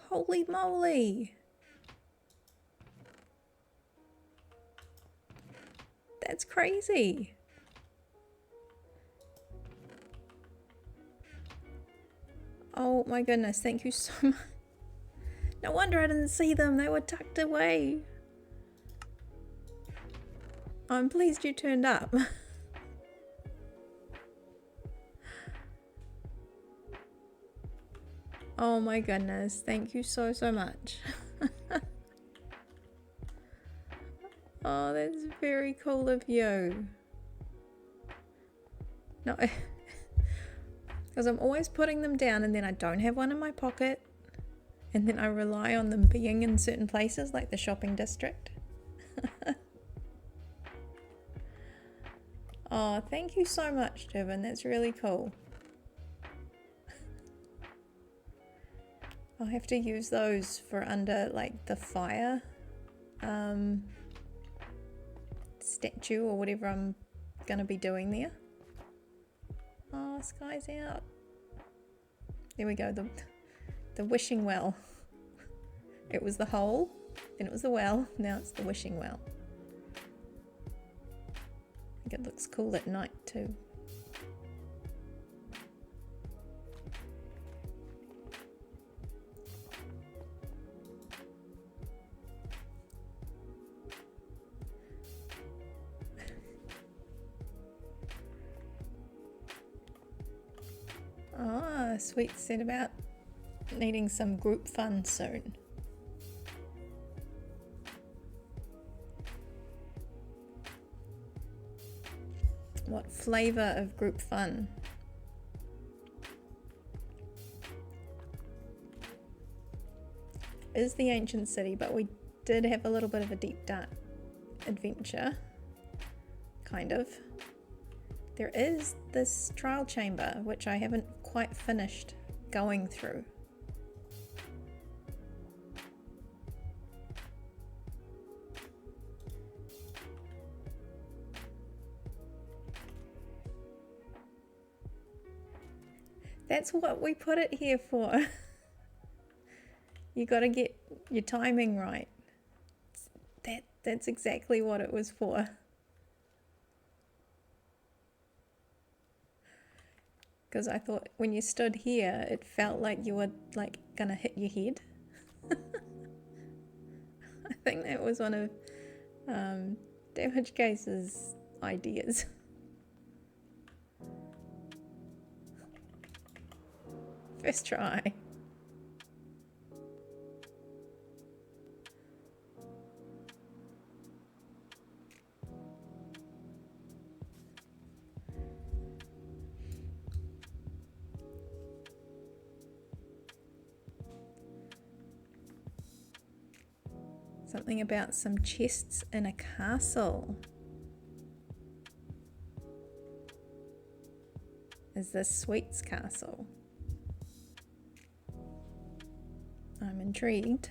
Speaker 1: Holy moly! That's crazy! Oh my goodness, thank you so much. No wonder I didn't see them, they were tucked away. I'm pleased you turned up. Oh my goodness, thank you so much. Oh, that's very cool of you. No, because I'm always putting them down and then I don't have one in my pocket. And then I rely on them being in certain places like the shopping district. Oh, thank you so much, Devin. That's really cool. I'll have to use those for under like the fire statue or whatever I'm gonna be doing there. Oh, sky's out. There we go, the wishing well. It was the hole, then it was the well, now it's the wishing well. I think it looks cool at night too. Ah, Sweet said about needing some group fun soon. What flavour of group fun? Is the ancient city, but we did have a little bit of a deep dark adventure. Kind of. There is this trial chamber, which I haven't quite finished going through. That's what we put it here for. You got to get your timing right. That's exactly what it was for. Because I thought when you stood here, it felt like you were like gonna hit your head. I think that was one of Damage Case's ideas. First try. Something about some chests in a castle. Is this Sweet's castle? I'm intrigued.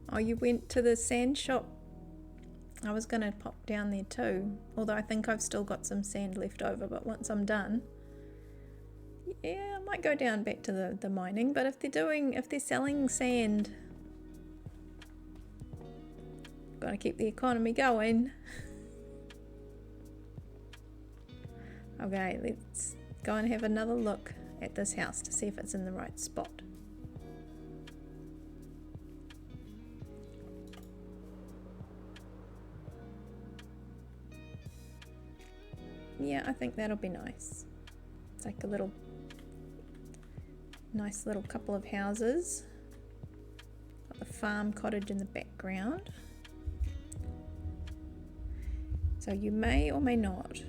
Speaker 1: Oh, you went to the sand shop. I was going to pop down there too, although I think I've still got some sand left over, but once I'm done, yeah, I might go down back to the mining. But if they're selling sand, gotta keep the economy going. Okay, let's go and have another look at this house to see if it's in the right spot. Yeah, I think that'll be nice. It's like a nice little couple of houses. Got the farm cottage in the background. So you may or may not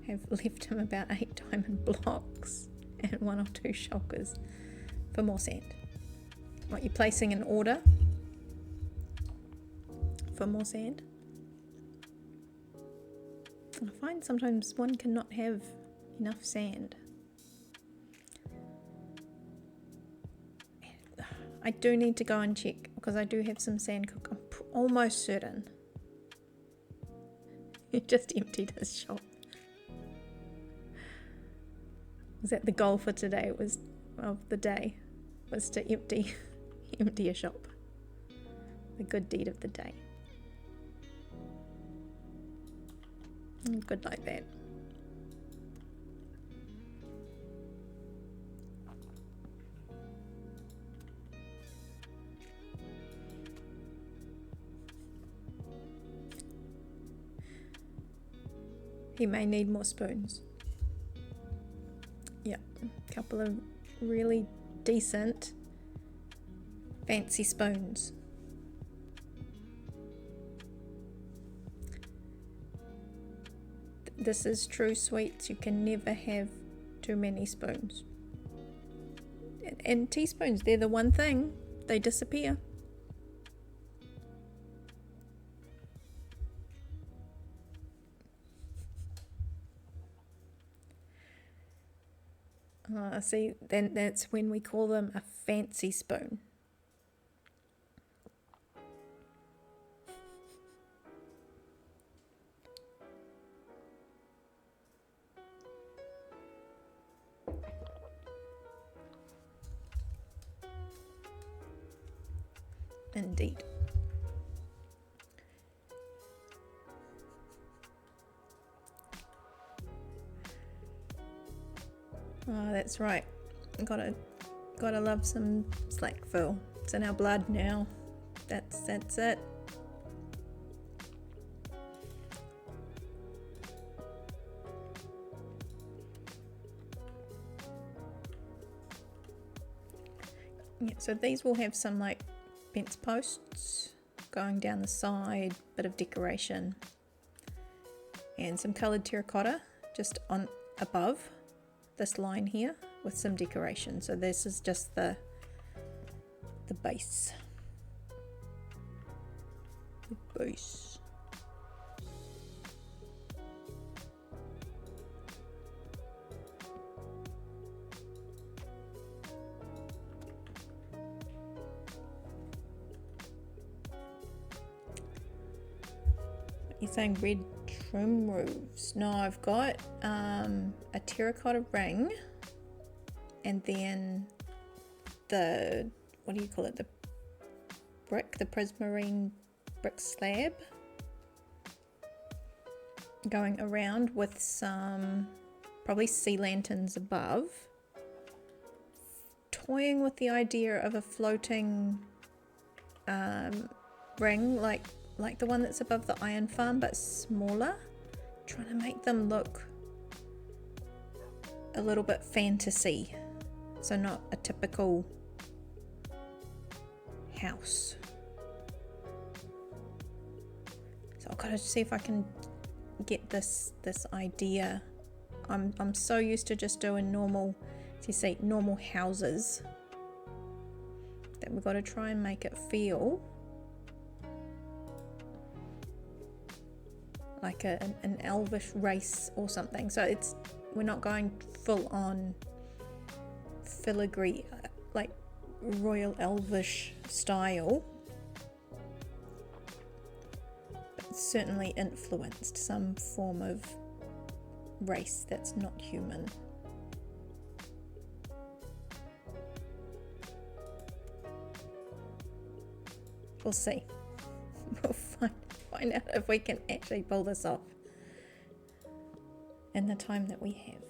Speaker 1: have left him about 8 diamond blocks and 1 or 2 shulkers for more sand. What, you're placing an order for more sand? I find sometimes one cannot have enough sand. I do need to go and check because I do have some sand cook. I'm almost certain. He just emptied his shop. Was that the goal for today? It was of the day was to empty a shop. The good deed of the day. Good like that. He may need more spoons. Yeah, a couple of really decent fancy spoons. This is true sweets. You can never have too many spoons. And teaspoons, they're the one thing, they disappear. See, then that's when we call them a fancy spoon. Indeed. Oh, that's right. Gotta love some Slackville. It's in our blood now. That's it. Yeah, so these will have some like fence posts going down the side, bit of decoration, and some coloured terracotta just on above this line here with some decoration. So this is just the base. The base. You're saying red trim roofs? No, I've got a terracotta ring, and then the, what do you call it, the brick, the prismarine brick slab going around with some probably sea lanterns above, toying with the idea of a floating ring like the one that's above the iron farm but smaller, trying to make them look a little bit fantasy, so not a typical house. So I've got to see if I can get this idea. I'm so used to just doing normal, as you see, normal houses, that we've got to try and make it feel like an elvish race or something. So we're not going full on filigree, like royal elvish style, but certainly influenced some form of race that's not human. We'll see. We'll find out if we can actually pull this off in the time that we have.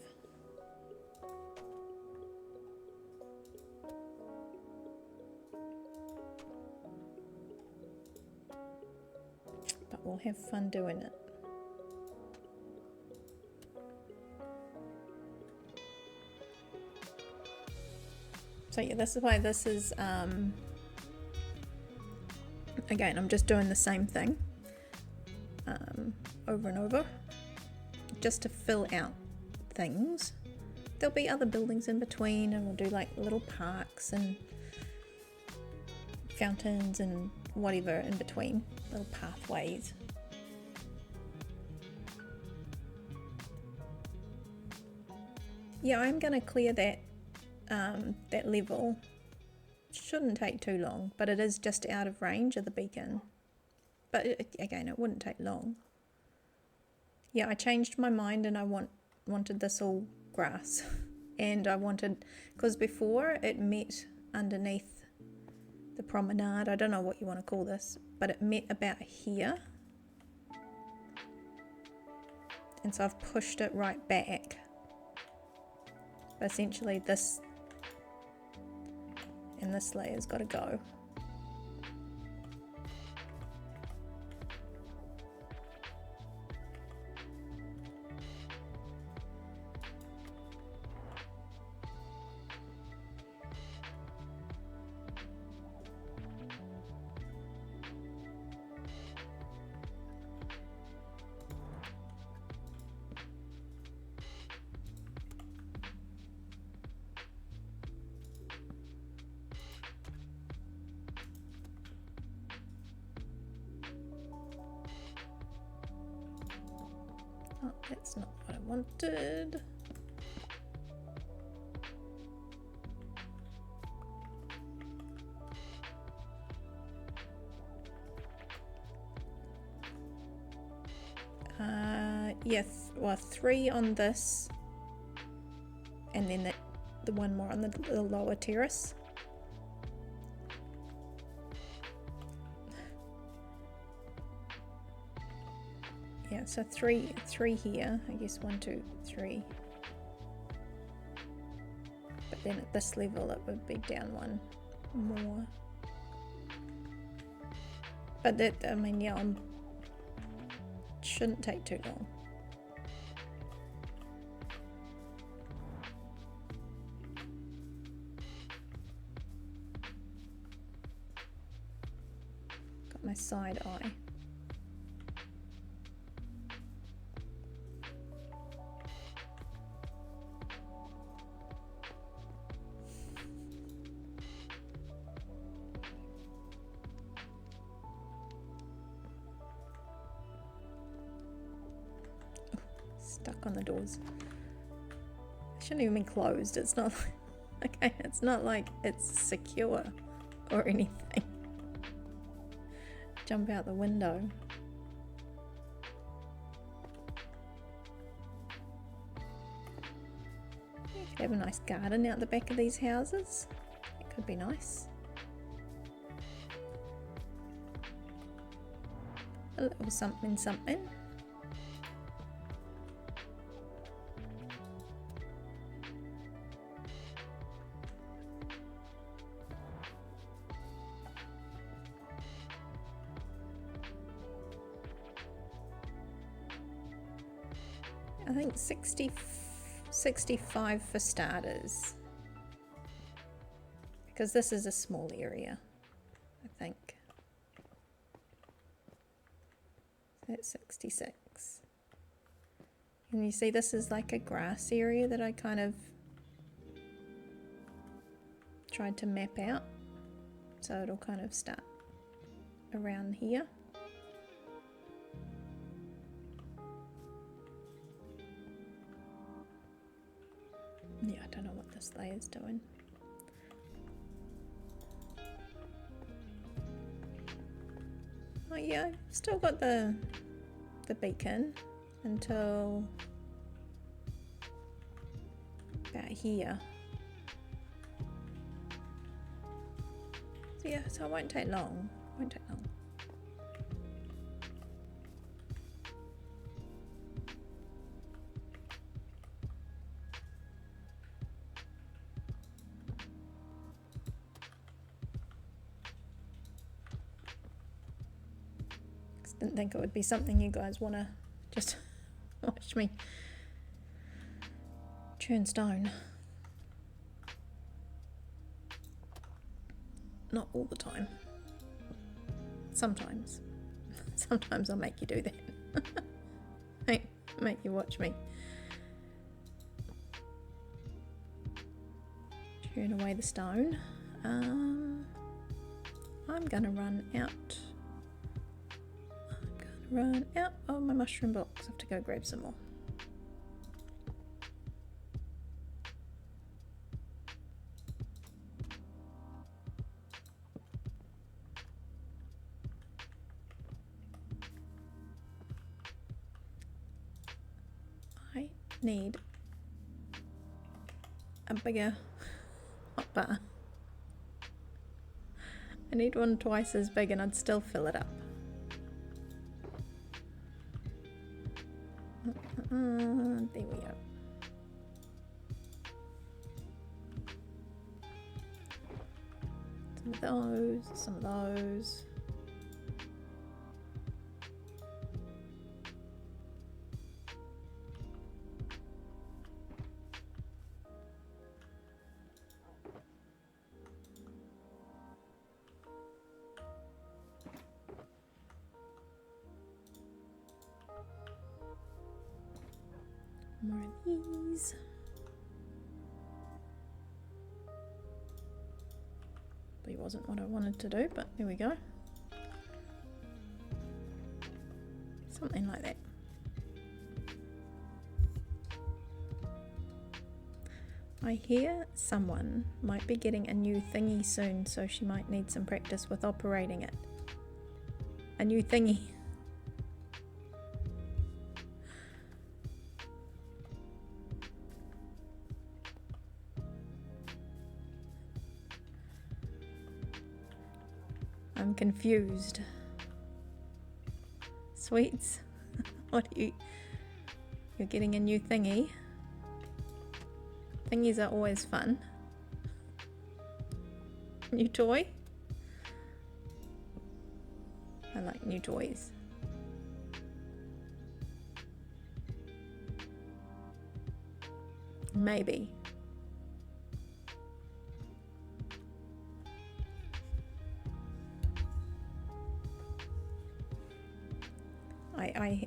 Speaker 1: But we'll have fun doing it. So yeah, this is why this is again, I'm just doing the same thing over and over just to fill out things. There'll be other buildings in between, and we'll do like little parks and fountains and whatever in between, little pathways. Yeah, I'm gonna clear that that level. Shouldn't take too long, but it is just out of range of the beacon. But again, it wouldn't take long. Yeah, I changed my mind and I wanted this all grass. and I wanted, because before it met underneath the promenade, I don't know what you want to call this, but it met about here, and so I've pushed it right back. But essentially this and this layer's got to go. Oh, that's not what I wanted. Yes, well, 3 on this, and then the one more on the lower terrace. Yeah, so three here, I guess 1, 2, 3. But then at this level it would be down 1 more. But that, I mean, yeah, shouldn't take too long. Got my side eye. Stuck on the doors. It shouldn't even be closed. It's not like, okay, it's not like it's secure or anything. Jump out the window. You could have a nice garden out the back of these houses. It could be nice. A little something something. I think 65 for starters, because this is a small area, I think. That's 66. And you see this is like a grass area that I kind of tried to map out, so it'll kind of start around here. Yeah, I don't know what this layer's doing. Oh yeah, still got the beacon until about here. So yeah, so it won't take long. Won't take long. Didn't think it would be something you guys want to just watch me churn stone. Not all the time. Sometimes. Sometimes I'll make you do that. Make you watch me churn away the stone. I'm gonna run out. Run out of my mushroom blocks. I have to go grab some more. I need a bigger hotbar. I need one twice as big and I'd still fill it up. There we go. Some of those, some of those. More of these. Probably wasn't what I wanted to do, but there we go. Something like that. I hear someone might be getting a new thingy soon, so she might need some practice with operating it. A new thingy. I'm confused. Sweets? What are you... You're getting a new thingy? Thingies are always fun. New toy? I like new toys. Maybe.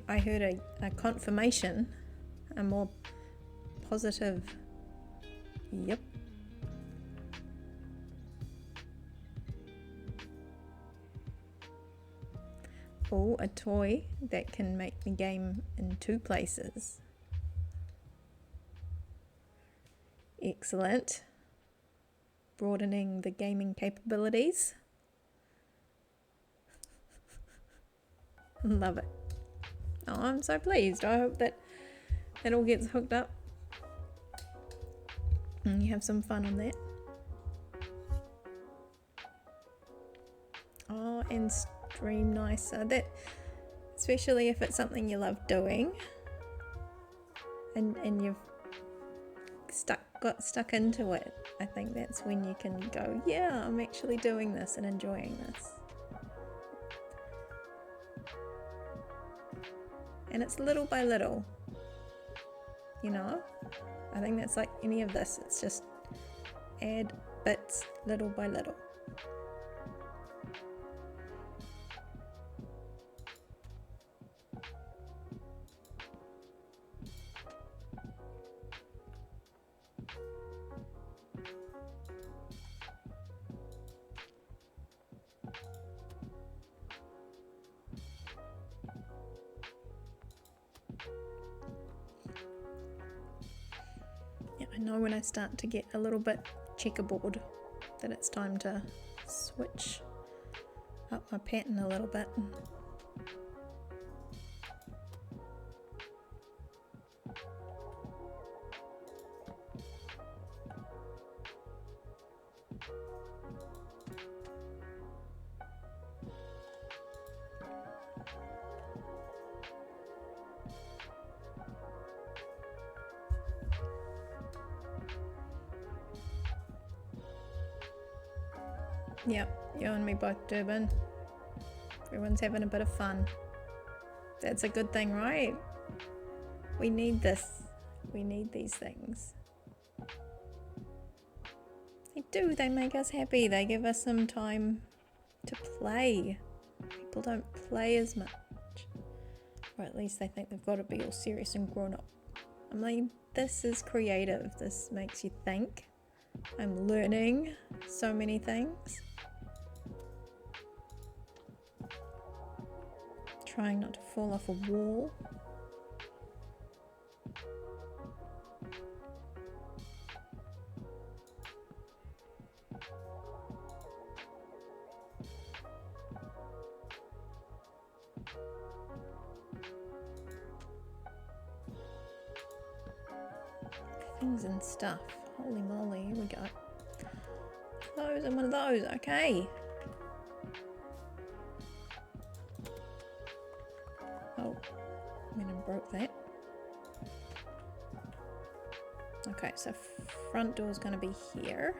Speaker 1: I heard a confirmation, a more positive yep. Oh, a toy that can make the game in 2 places. Excellent. Broadening the gaming capabilities. Love it. Oh, I'm so pleased. I hope that it all gets hooked up and you have some fun on that. Oh, and stream nicer. That, especially if it's something you love doing and you've got stuck into it. I think that's when you can go, yeah, I'm actually doing this and enjoying this. And it's little by little, you know? I think that's like any of this. It's just add bits little by little. I know when I start to get a little bit checkerboard that it's time to switch up my pattern a little bit. Yep, you and me both, Durban. Everyone's having a bit of fun. That's a good thing, right? We need this. We need these things. They do, they make us happy. They give us some time to play. People don't play as much. Or at least they think they've got to be all serious and grown up. I mean, this is creative. This makes you think. I'm learning so many things. Trying not to fall off a wall. Things and stuff. Holy moly, here we go. Those and one of those, okay. Oh, I mean, I broke that. Okay, so front door is going to be here.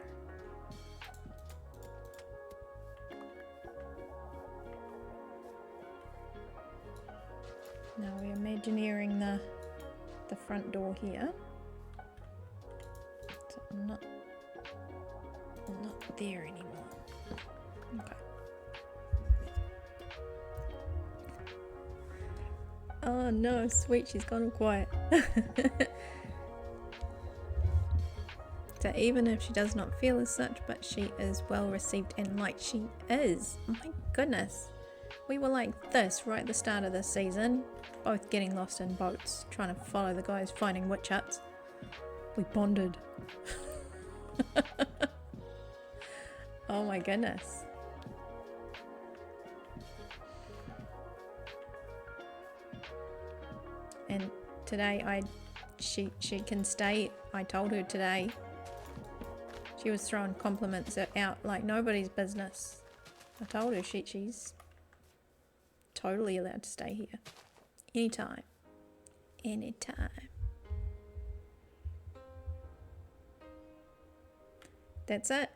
Speaker 1: Now we're imagineering the front door here. So I'm not there anymore. Okay. Oh no, sweet, she's gone all quiet. So even if she does not feel as such, but she is well received and liked. She is. Oh my goodness. We were like this right at the start of this season, both getting lost in boats, trying to follow the guys finding witch huts. We bonded. Oh my goodness. And today she can stay. I told her today. She was throwing compliments out like nobody's business. I told her she's totally allowed to stay here. Anytime. Anytime. That's it.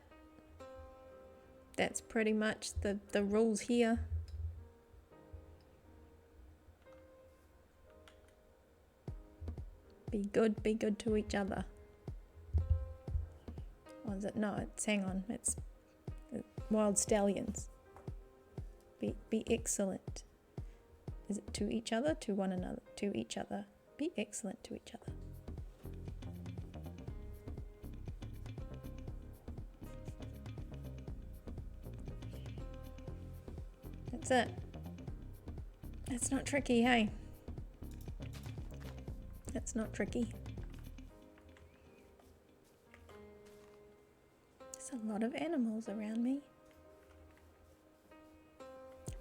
Speaker 1: That's pretty much the rules here. Be good to each other. Or is it? No, it's, hang on, it's wild stallions. Be excellent. Is it to each other? To one another? To each other. Be excellent to each other. That's it. It's not tricky, hey? It's not tricky. There's a lot of animals around me.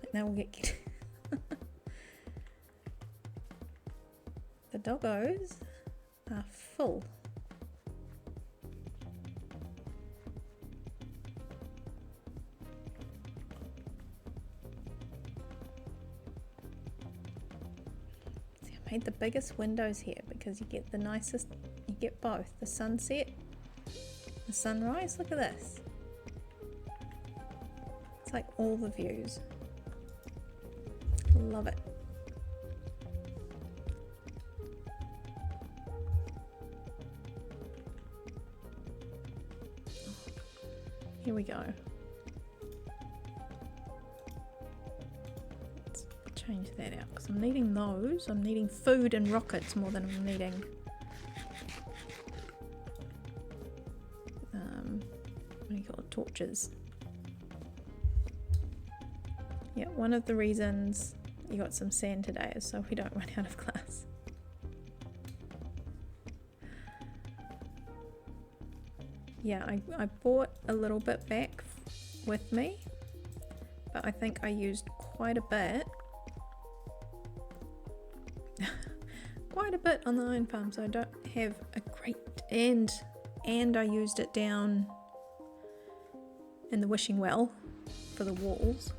Speaker 1: But now we'll get the doggos are full. See, I made the biggest windows here because you get the nicest, you get both the sunset, the sunrise. Look at this. It's like all the views. Love it. Here we go. Let's change that out because I'm needing those. I'm needing food and rockets more than I'm needing what do you call it? Torches. Yeah, one of the reasons you got some sand today is so we don't run out of glass. Yeah, I brought a little bit back with me, but I think I used quite a bit. Quite a bit on the iron farm, so I don't have a great, and I used it down in the wishing well for the walls.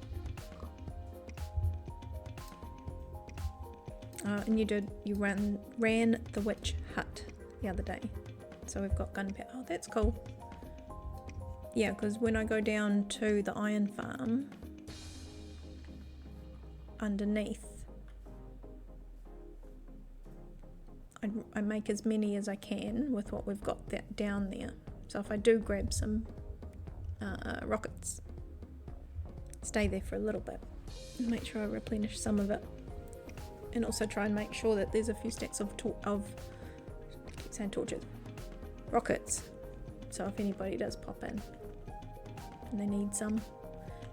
Speaker 1: And you ran the witch hut the other day. So we've got gunpowder. Oh, that's cool. Yeah, because when I go down to the iron farm, underneath, I make as many as I can with what we've got down there. So if I do grab some rockets, stay there for a little bit, and make sure I replenish some of it, and also try and make sure that there's a few stacks of torches. Rockets, so if anybody does pop in and they need some.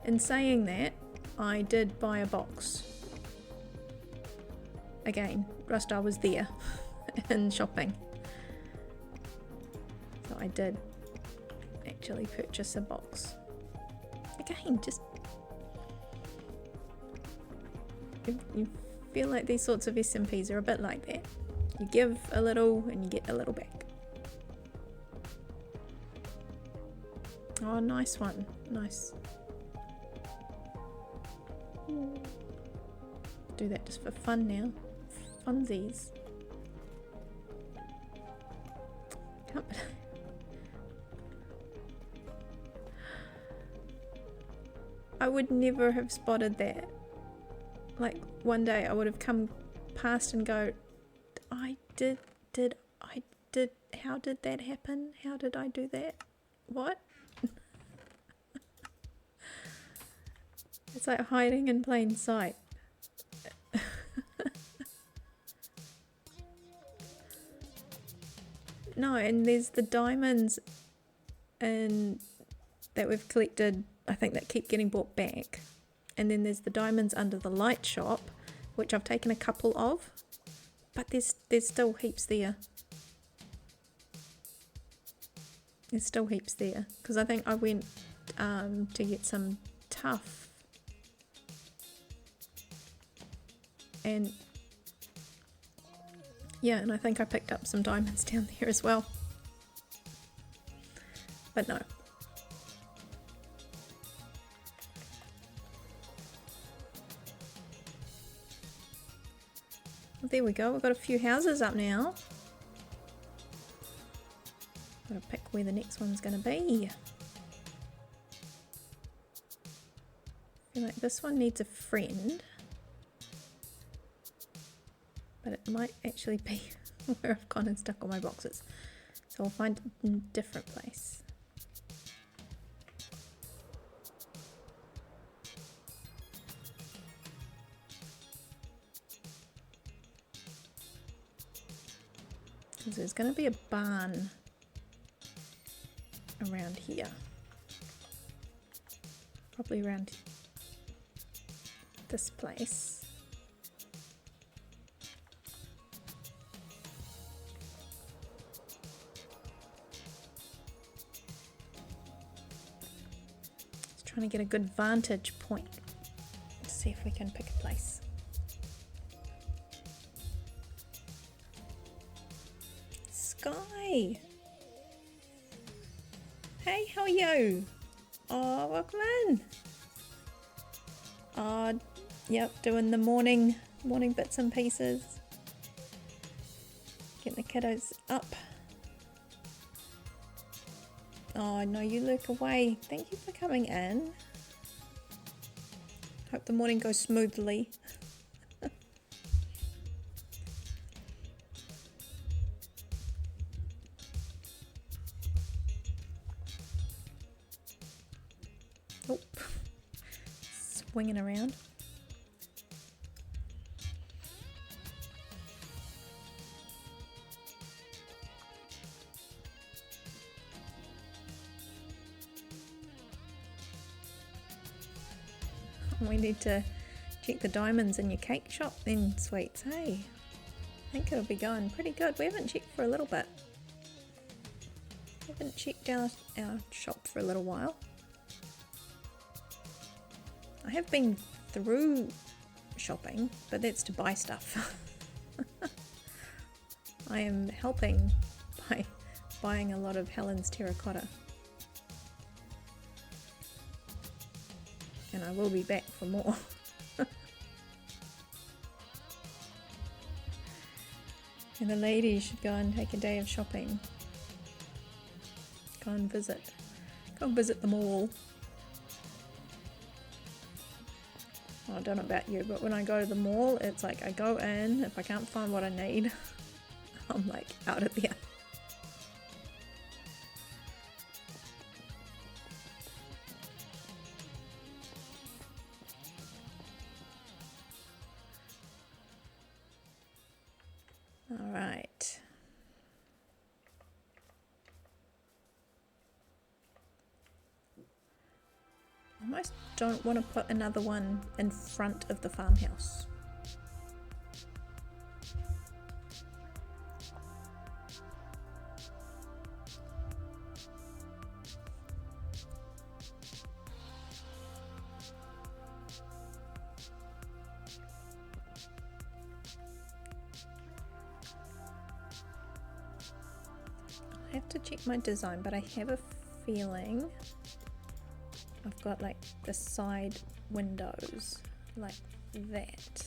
Speaker 1: In saying that, I did buy a box. Again, Rustar was there and shopping, so I did actually purchase a box. Again, just you feel like these sorts of SMPs are a bit like that. You give a little and you get a little back. Oh, nice one. Nice. Do that just for fun now. Funsies. Can't be- I would never have spotted that. Like one day I would have come past and go, how did that happen? How did I do that? What? It's like hiding in plain sight. No, and there's the diamonds and that we've collected, I think, that keep getting brought back. And then there's the diamonds under the light shop, which I've taken a couple of, but there's still heaps there. There's still heaps there, because I think I went to get some tuff. And yeah, and I think I picked up some diamonds down there as well. But no. Well, there we go, we've got a few houses up now. Gotta pick where the next one's gonna be. I feel like this one needs a friend. But it might actually be where I've gone and stuck all my boxes. So I'll find a different place. Because there's going to be a barn around here. Probably around this place. Trying to get a good vantage point. Let's see if we can pick a place. Sky! Hey, how are you? Oh, welcome in. Oh, yep, doing the morning bits and pieces. Getting the kiddos up. Oh no, you look away. Thank you for coming in. Hope the morning goes smoothly. Oh, swinging around. We need to check the diamonds in your cake shop then, sweets, hey? I think it'll be going pretty good. We haven't checked for a little bit. Haven't checked our shop for a little while. I have been through shopping, but that's to buy stuff. I am helping by buying a lot of Helen's terracotta. And I will be back for more. And the ladies should go and take a day of shopping. Go and visit the mall. Well, I don't know about you, but when I go to the mall, it's like I go in, if I can't find what I need, I'm like out of there. Alright. I almost don't want to put another one in front of the farmhouse. I have to check my design, but I have a feeling I've got like the side windows like that.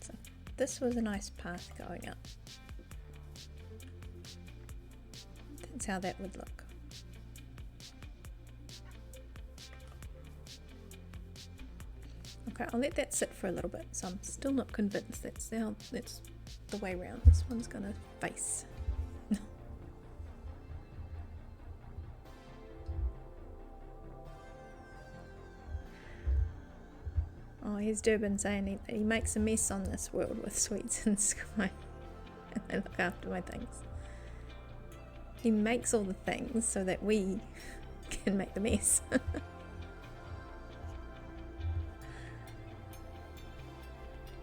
Speaker 1: So this was a nice path going up. That's how that would look. Okay, I'll let that sit for a little bit. So I'm still not convinced that's the way around. This one's gonna face. Oh, here's Durban saying he makes a mess on this world with Sweets and Sky. And they look after my things. He makes all the things so that we can make the mess.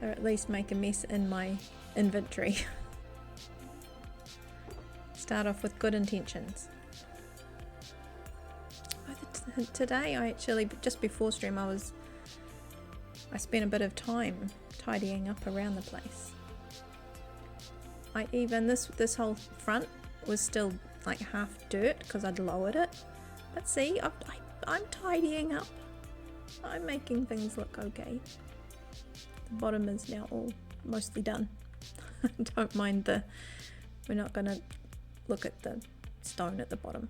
Speaker 1: Or at least make a mess in my inventory. Start off with good intentions. Today I actually, just before stream, I spent a bit of time tidying up around the place. This whole front was still like half dirt because I'd lowered it. But see, I'm tidying up. I'm making things look okay. The bottom is now all mostly done. Don't mind we're not gonna look at the stone at the bottom.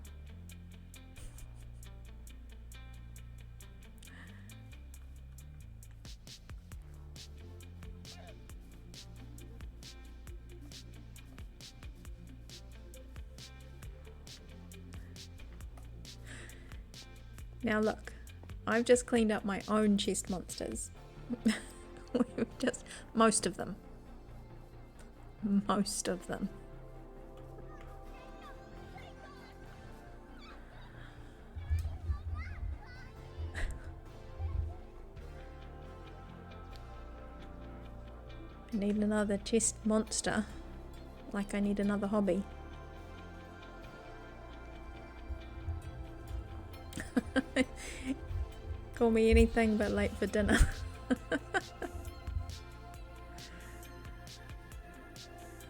Speaker 1: Now look, I've just cleaned up my own chest monsters. Just most of them. Most of them. I need another chest monster, like I need another hobby. Call me anything but late for dinner.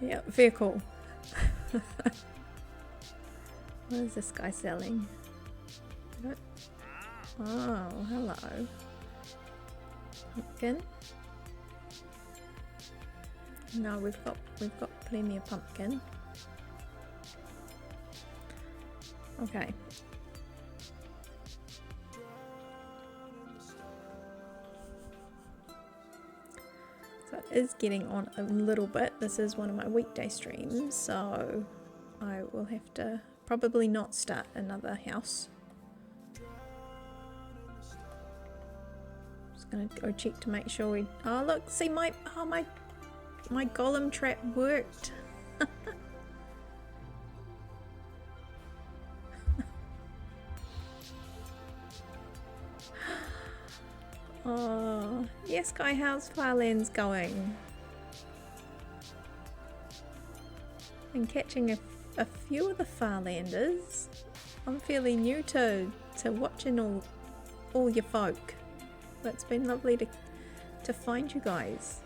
Speaker 1: Yeah, very cool. What is this guy selling? Oh, hello. Pumpkin. No, we've got plenty of pumpkin. Okay. So it is getting on a little bit. This is one of my weekday streams, so I will have to probably not start another house. Just gonna go check to make sure we. Oh look, see my golem trap worked. Oh, yes, Guy, how's Firelands going? Been catching a few of the Farlanders. I'm fairly new to watching all your folk. But it's been lovely to find you guys.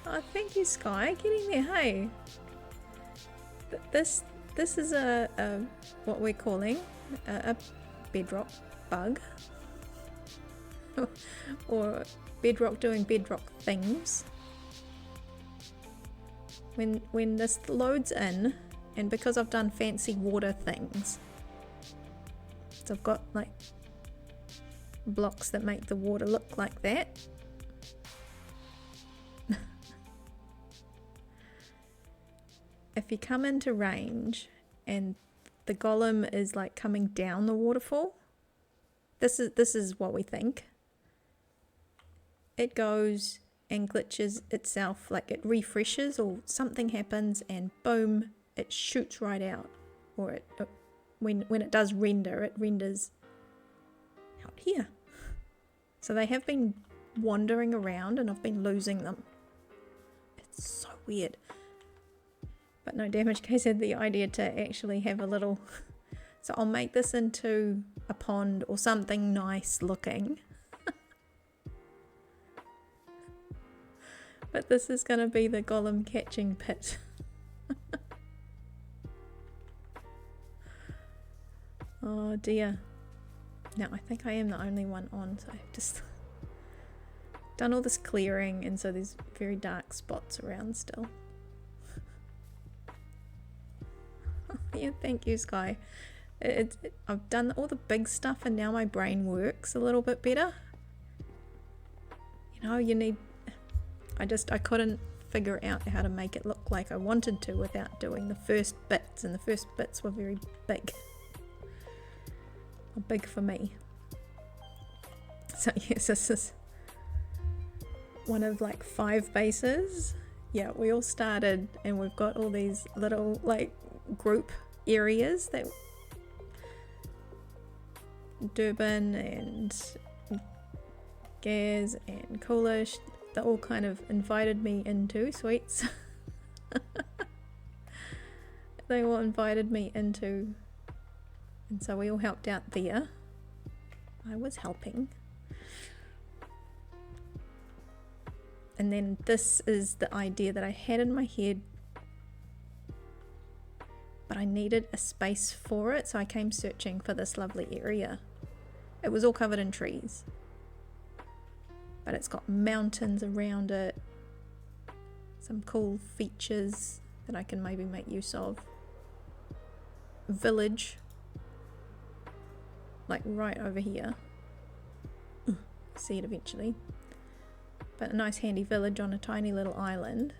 Speaker 1: Oh, thank you, Sky. Getting there, hey. This is a what we're calling a bedrock bug. Or bedrock doing bedrock things. When this loads in, and because I've done fancy water things, so I've got like blocks that make the water look like that. If you come into range and the golem is like coming down the waterfall, this is what we think. It goes and glitches itself, like it refreshes or something happens and boom, it shoots right out. Or when it does render, it renders out here. So they have been wandering around and I've been losing them. It's so weird. But no, Damage Case had the idea to actually have a little... So I'll make this into a pond or something nice looking. But this is going to be the golem catching pit. Oh dear. Now I think I am the only one on, so I've just done all this clearing, and so there's very dark spots around still. Yeah, thank you, Sky. I've done all the big stuff and now my brain works a little bit better. You know, you need... I couldn't figure out how to make it look like I wanted to without doing the first bits, and the first bits were very big. Or big for me. So yes, this is one of like 5 bases. Yeah, we all started and we've got all these little like group areas that Durban and Gaz and Coolish, they all kind of invited me into, sweets. They all invited me into, and so we all helped out there. I was helping. And then this is the idea that I had in my head, but I needed a space for it, so I came searching for this lovely area. It was all covered in trees, but it's got mountains around it, some cool features that I can maybe make use of. Village, like right over here. See it eventually. But a nice handy village on a tiny little island.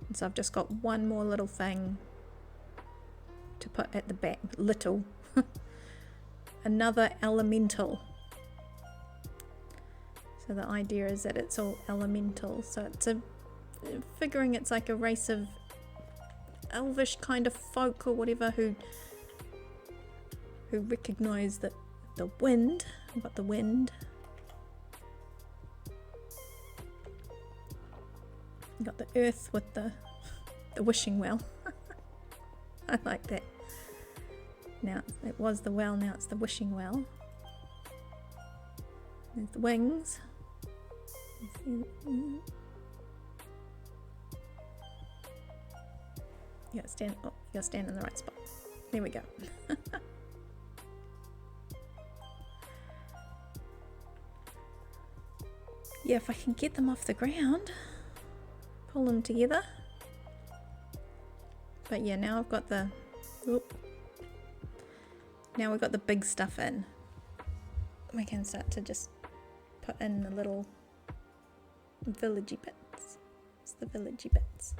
Speaker 1: And so I've just got one more little thing to put at the back. Little. Another elemental. So the idea is that it's all elemental. So it's figuring it's like a race of elvish kind of folk or whatever who recognize that the wind, I've got the wind. You've got the earth with the wishing well. I like that. Now it was the well, now it's the wishing well. There's the wings. You gotta stand in the right spot. There we go. Yeah, if I can get them off the ground, pull them together. But yeah, now I've got the... Now we've got the big stuff in. We can start to just put in the little villagey bits. It's the villagey bits.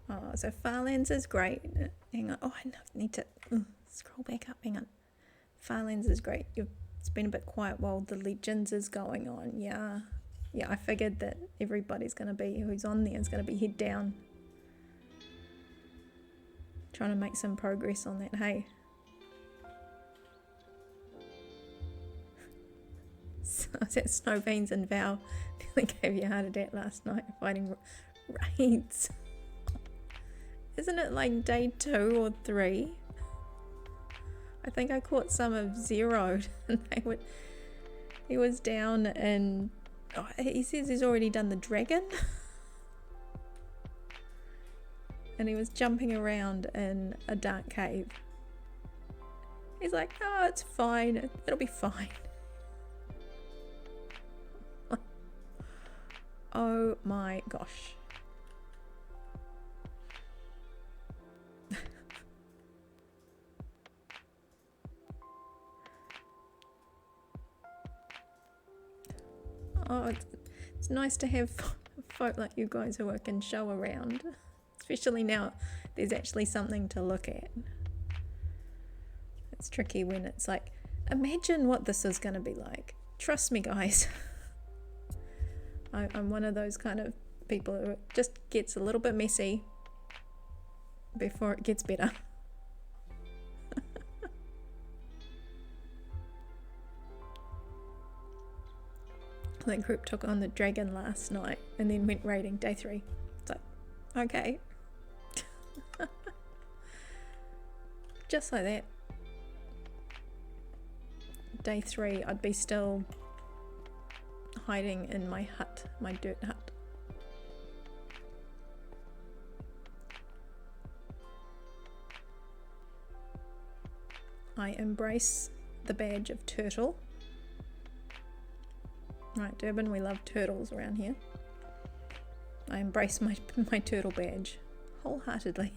Speaker 1: Oh, so Farlands is great. Hang on. Oh, I need to scroll back up. Hang on. Farlands is great. It's been a bit quiet while the Legends is going on. Yeah. Yeah, I figured that everybody's going to be, who's on there is going to be head down. Trying to make some progress on that, hey. So that Snow Beans and Val nearly gave you a heart attack last night fighting raids. Isn't it like day 2 or 3? I think I caught some of Zero and he was down and he says he's already done the dragon. And he was jumping around in a dark cave. He's like, oh, it's fine. It'll be fine. Oh my gosh. Oh, it's nice to have folk like you guys who I can show around. Especially now there's actually something to look at. It's tricky when it's like, imagine what this is going to be like. Trust me, guys. I'm one of those kind of people who just gets a little bit messy before it gets better. That group took on the dragon last night and then went raiding day 3. It's like, okay. Just like that. Day 3, I'd be still hiding in my hut, my dirt hut. I embrace the badge of turtle. Right, Durban, we love turtles around here. I embrace my turtle badge wholeheartedly.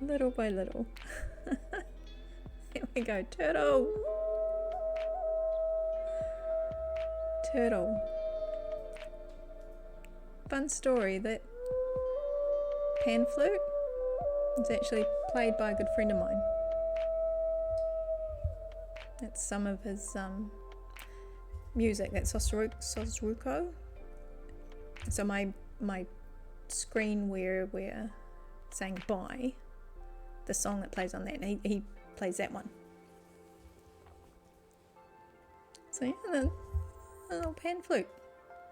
Speaker 1: Little by little. Here we go, turtle! Turtle. Fun story, that pan flute is actually played by a good friend of mine. That's some of his music, that's Sosruko. So my screen where we're saying bye, the song that plays on that, and he plays that one. So yeah, the little pan flute.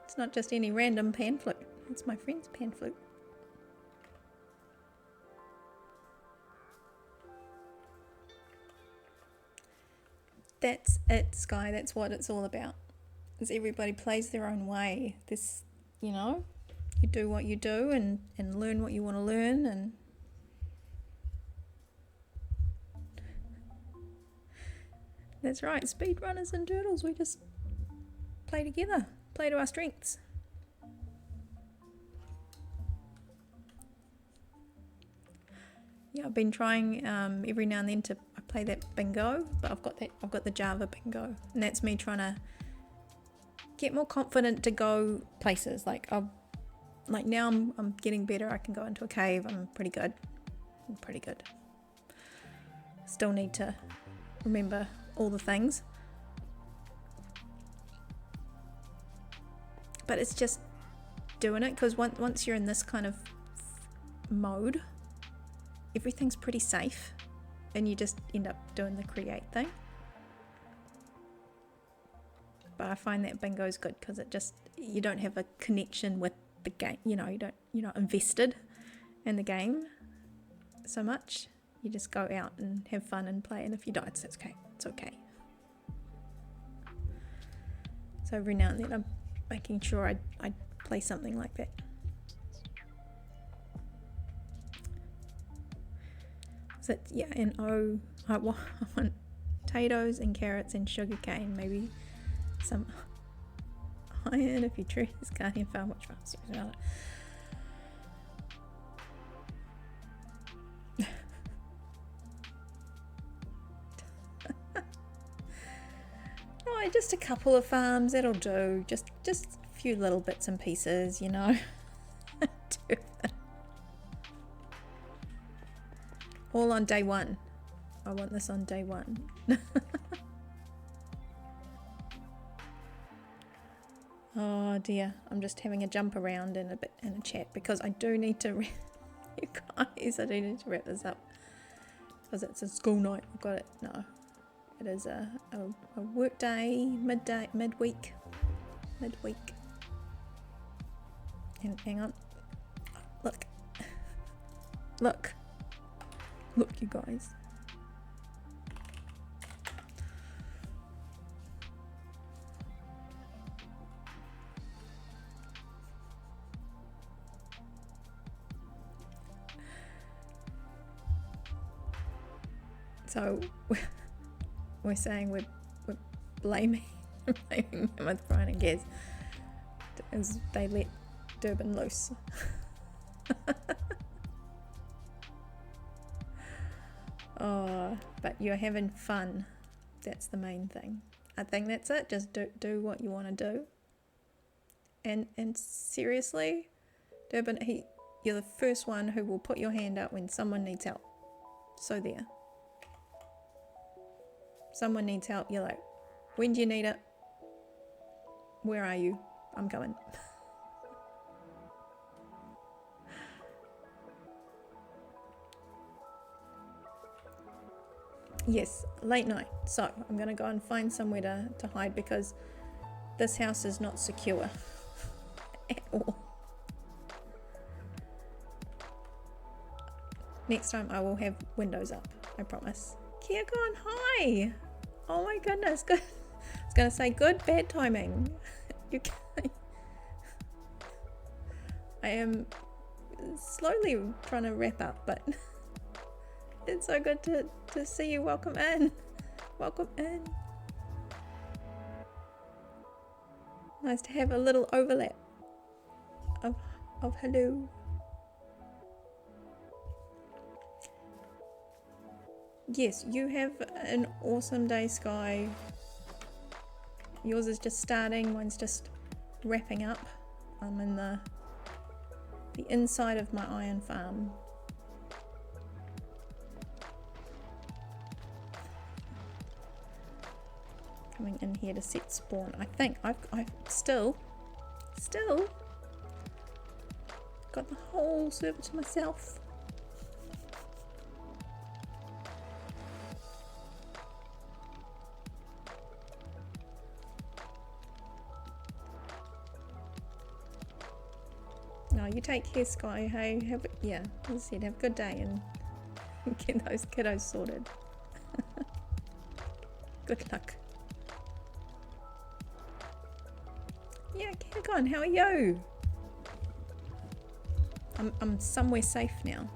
Speaker 1: It's not just any random pan flute, it's my friend's pan flute. That's it, Sky, that's what it's all about. Is everybody plays their own way. This, you know, you do what you do and learn what you want to learn, and that's right, speedrunners and turtles, we just play together, play to our strengths. Yeah, I've been trying every now and then to play that bingo, but I've got the Java bingo, and that's me trying to get more confident to go places. Like now I'm getting better. I can go into a cave. I'm pretty good. Still need to remember all the things, but it's just doing it, because once you're in this kind of mode, everything's pretty safe and you just end up doing the create thing. But I find that bingo's good because you don't have a connection with the game, you know, you're not invested in the game so much. You just go out and have fun and play, and if you die, it's okay. So every now and then I'm making sure I play something like that. So yeah, and I want potatoes and carrots and sugarcane, maybe some iron if you trees can't even farm much faster about it. No, just a couple of farms, that'll do. Just a few little bits and pieces, you know. All on day 1. I want this on day 1. Oh dear, I'm just having a jump around in a chat because I do need to you guys, I do need to wrap this up because it's a school night. I've got it. No, it is a work day, midweek. And hang on, look, you guys. So we're saying we're blaming Mammoth, Brian and Gaz as they let Durban loose. Oh, but you're having fun. That's the main thing. I think that's it. Just do what you want to do. And seriously, Durban, you're the first one who will put your hand up when someone needs help. So there. Someone needs help. You're like, when do you need it? Where are you? I'm coming. Yes, late night. So I'm going to go and find somewhere to hide because this house is not secure at all. Next time I will have windows up, I promise. Kirkon, hi! Oh my goodness, good. I was gonna say good, bad timing. You can I am slowly trying to wrap up, but it's so good to see you. Welcome in. Welcome in. Nice to have a little overlap of hello. Yes, you have an awesome day, Sky. Yours is just starting, mine's just wrapping up. I'm in the inside of my iron farm. Coming in here to set spawn. I think I've still got the whole server to myself. No, you take care, Sky. Hey, yeah, as I said, have a good day and get those kiddos sorted. Good luck. Yeah, Kirkon, how are you? I'm somewhere safe now.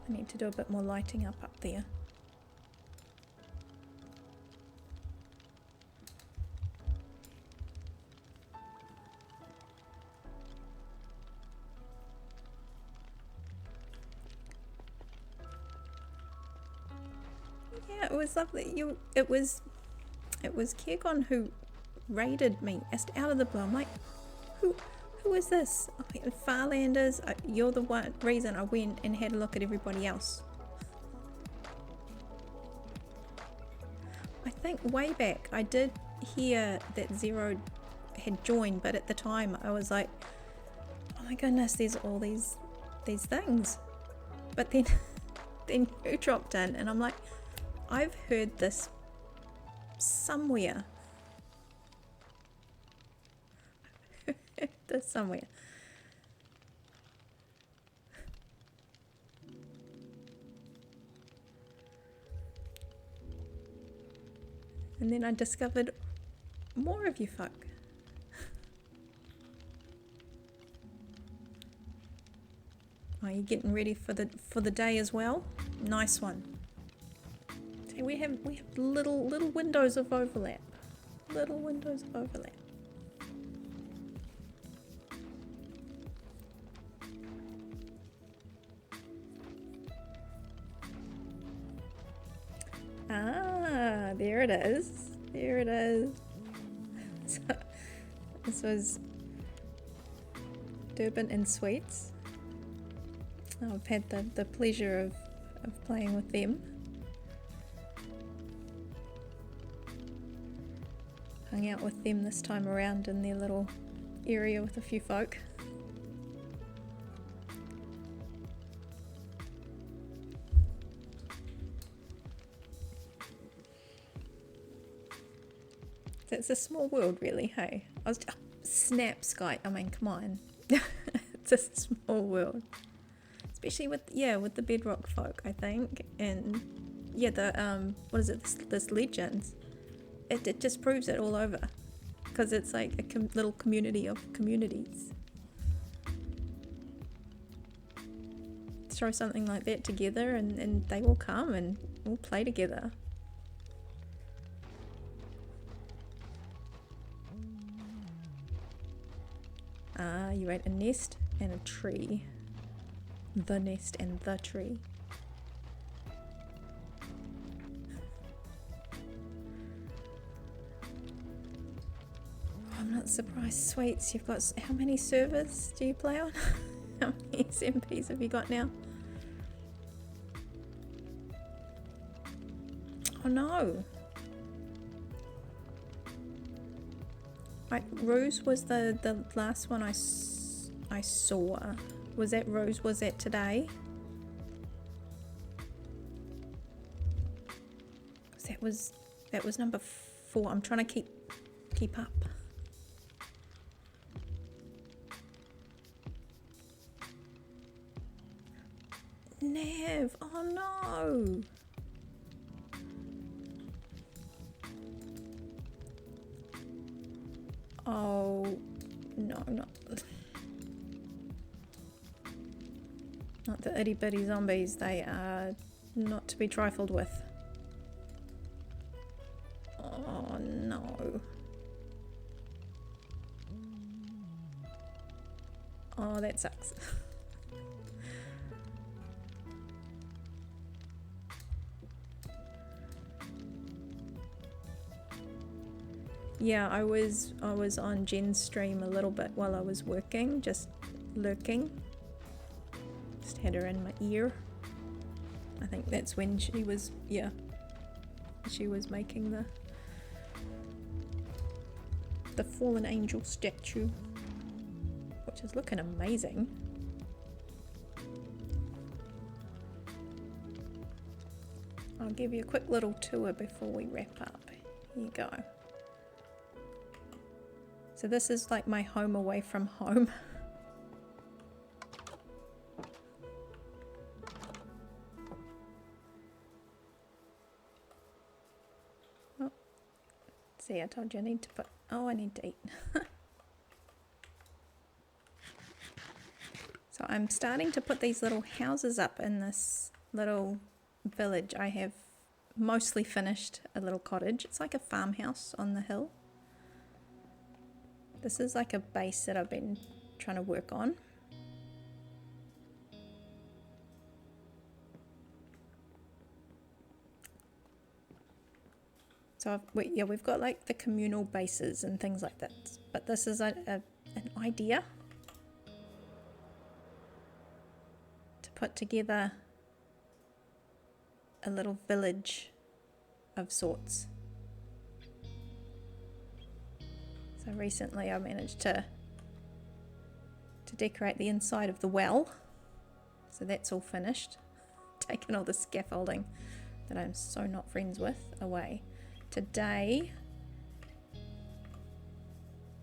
Speaker 1: I need to do a bit more lighting up there. Yeah, it was lovely. It was Kirkon who raided me out of the blue. I'm like, who is this? Farlanders, you're the one reason I went and had a look at everybody else. I think way back I did hear that Zero had joined, but at the time I was like, oh my goodness, there's all these things. But then then you dropped in and I'm like, I've heard this somewhere. This somewhere. And then I discovered more of you folk. Are you getting ready for the day as well? Nice one. See, we have little windows of overlap. Little windows of overlap. Ah, there it is. There it is. So, this was Durban and Sweets. I've had the pleasure of playing with them. Hung out with them this time around in their little area with a few folk. It's a small world, really, hey? Snap, Sky. I mean, come on. It's a small world. Especially with the Bedrock folk, I think. And yeah, the what is it? This Legends. It just proves it all over. Because it's like a little community of communities. Throw something like that together and they will come and we'll play together. Ah, you ate a nest and a tree. The nest and the tree. I'm not surprised, Sweets. You've got how many servers do you play on? How many SMPs have you got now? Oh no. Rose was the last one I saw. Was that Rose? Was that today? That was number 4. I'm trying to keep up. Nav! Oh no! Oh no, not the itty bitty zombies. They are not to be trifled with. Oh no. Oh, that sucks. Yeah, I was on Jen's stream a little bit while I was working, just lurking. Just had her in my ear. I think that's when she was, yeah, she was making the fallen angel statue, which is looking amazing. I'll give you a quick little tour before we wrap up. Here you go. So this is like my home away from home. Oh, see, I told you I need to put, oh, I need to eat. So I'm starting to put these little houses up in this little village. I have mostly finished a little cottage. It's like a farmhouse on the hill. This is like a base that I've been trying to work on. So we've got like the communal bases and things like that. But this is an idea to put together a little village of sorts. So recently I managed to decorate the inside of the well. So that's all finished. Taken all the scaffolding that I'm so not friends with away. Today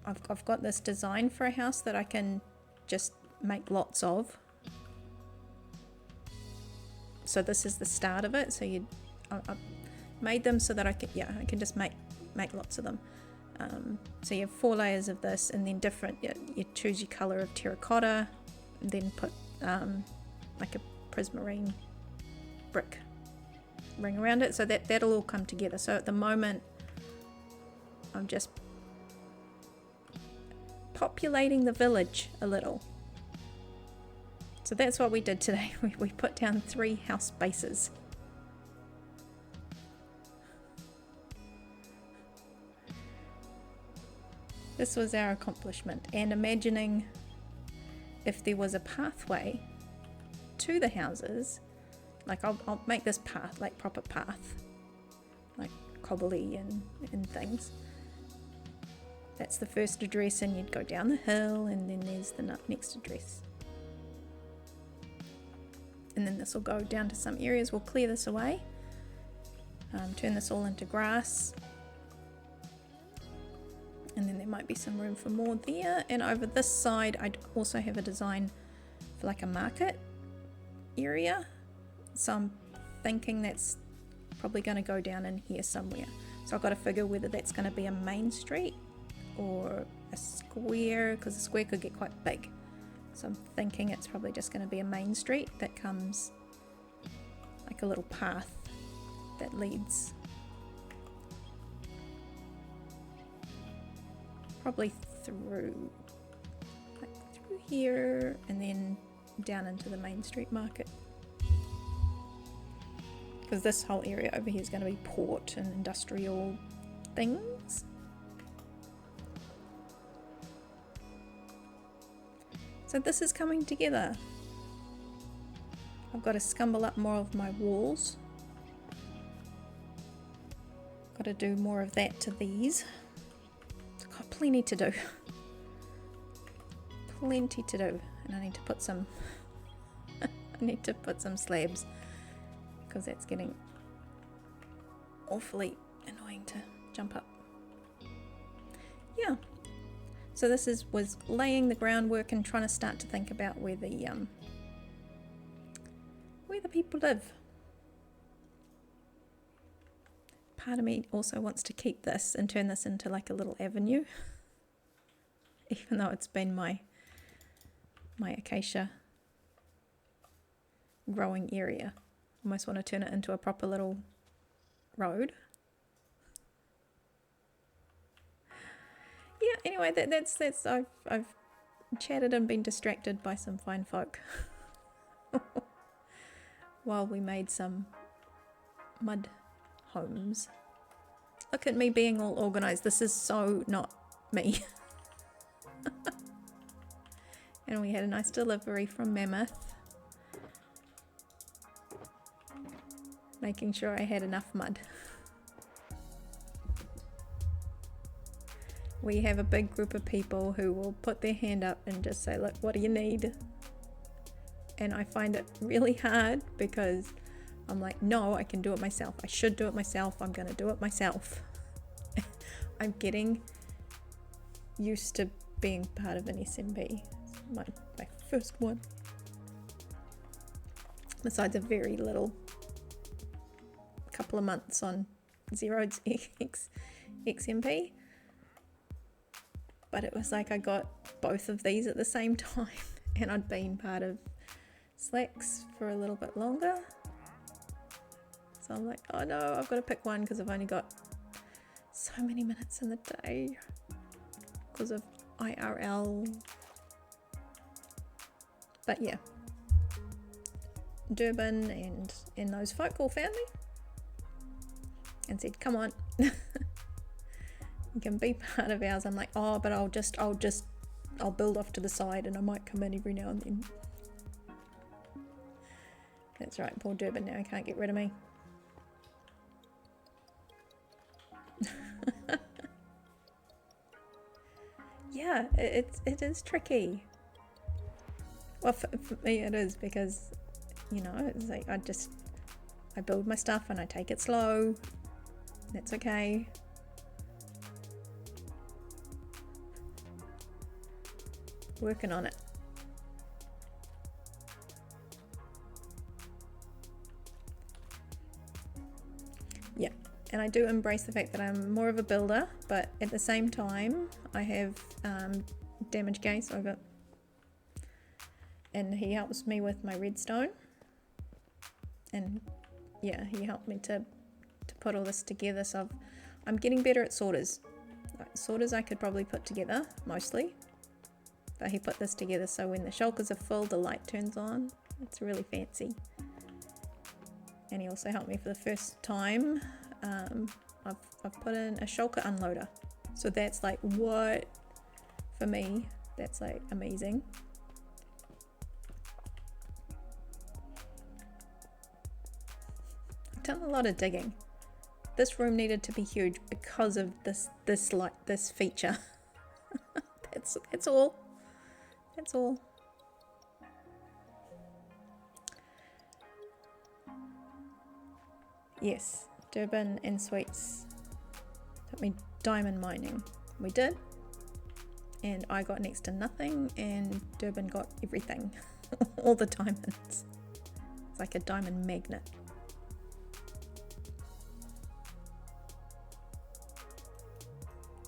Speaker 1: I've got this design for a house that I can just make lots of. So this is the start of it. So I've made them so that I can just make lots of them. So you have 4 layers of this, and then different, you choose your color of terracotta, then put like a prismarine brick ring around it, so that'll all come together. So at the moment I'm just populating the village a little. So that's what we did today. We put down 3 house bases. This was our accomplishment, and imagining if there was a pathway to the houses, like I'll make this path, like proper path, like cobbly and things. That's the first address, and you'd go down the hill, and then there's the next address. And then this will go down to some areas. We'll clear this away, turn this all into grass. And then there might be some room for more there. And over this side, I also have a design for like a market area. So I'm thinking that's probably going to go down in here somewhere. So I've got to figure whether that's going to be a main street or a square, because a square could get quite big. So I'm thinking it's probably just going to be a main street that comes like a little path that leads probably through here and then down into the main street market, because this whole area over here is going to be port and industrial things. So this is coming together. I've got to scumble up more of my walls. Got to do more of that to these. Got plenty to do. Plenty to do. And I need to put some slabs, because that's getting awfully annoying to jump up. Yeah. So this was laying the groundwork and trying to start to think about where the where the people live. Part of me also wants to keep this and turn this into like a little avenue, even though it's been my acacia growing area. Almost want to turn it into a proper little road. Yeah, anyway, that's I've chatted and been distracted by some fine folk while we made some mud homes. Look at me being all organized. This is so not me. And we had a nice delivery from Mammoth, making sure I had enough mud. We have a big group of people who will put their hand up and just say, look, what do you need? And I find it really hard because I'm like, no, I can do it myself. I should do it myself. I'm going to do it myself. I'm getting used to being part of an SMP. It's my first one. Besides a very little couple of months on Zero's XMP. But it was like I got both of these at the same time, and I'd been part of Slacks for a little bit longer. So I'm like, oh no, I've got to pick one because I've only got so many minutes in the day because of IRL. But yeah, Durban and those folk all found me and said, come on. You can be part of ours. I'm like, oh, but I'll build off to the side and I might come in every now and then. That's right, poor Durban now, he can't get rid of me. Yeah, it is tricky. Well, for me it is because, you know, it's like I build my stuff and I take it slow. That's okay. Working on it. Yeah, and I do embrace the fact that I'm more of a builder, but at the same time I have damage gaze over, and he helps me with my redstone, and yeah, he helped me to put all this together. So I'm getting better at sorters. Sorters I could probably put together mostly. But he put this together so when the shulkers are full, the light turns on. It's really fancy. And he also helped me for the first time. I've put in a shulker unloader. So that's like, what? For me, that's like amazing. I've done a lot of digging. This room needed to be huge because of this feature. That's all. That's all. Yes, Durban and Sweets took me diamond mining. We did. And I got next to nothing and Durban got everything. All the diamonds. It's like a diamond magnet.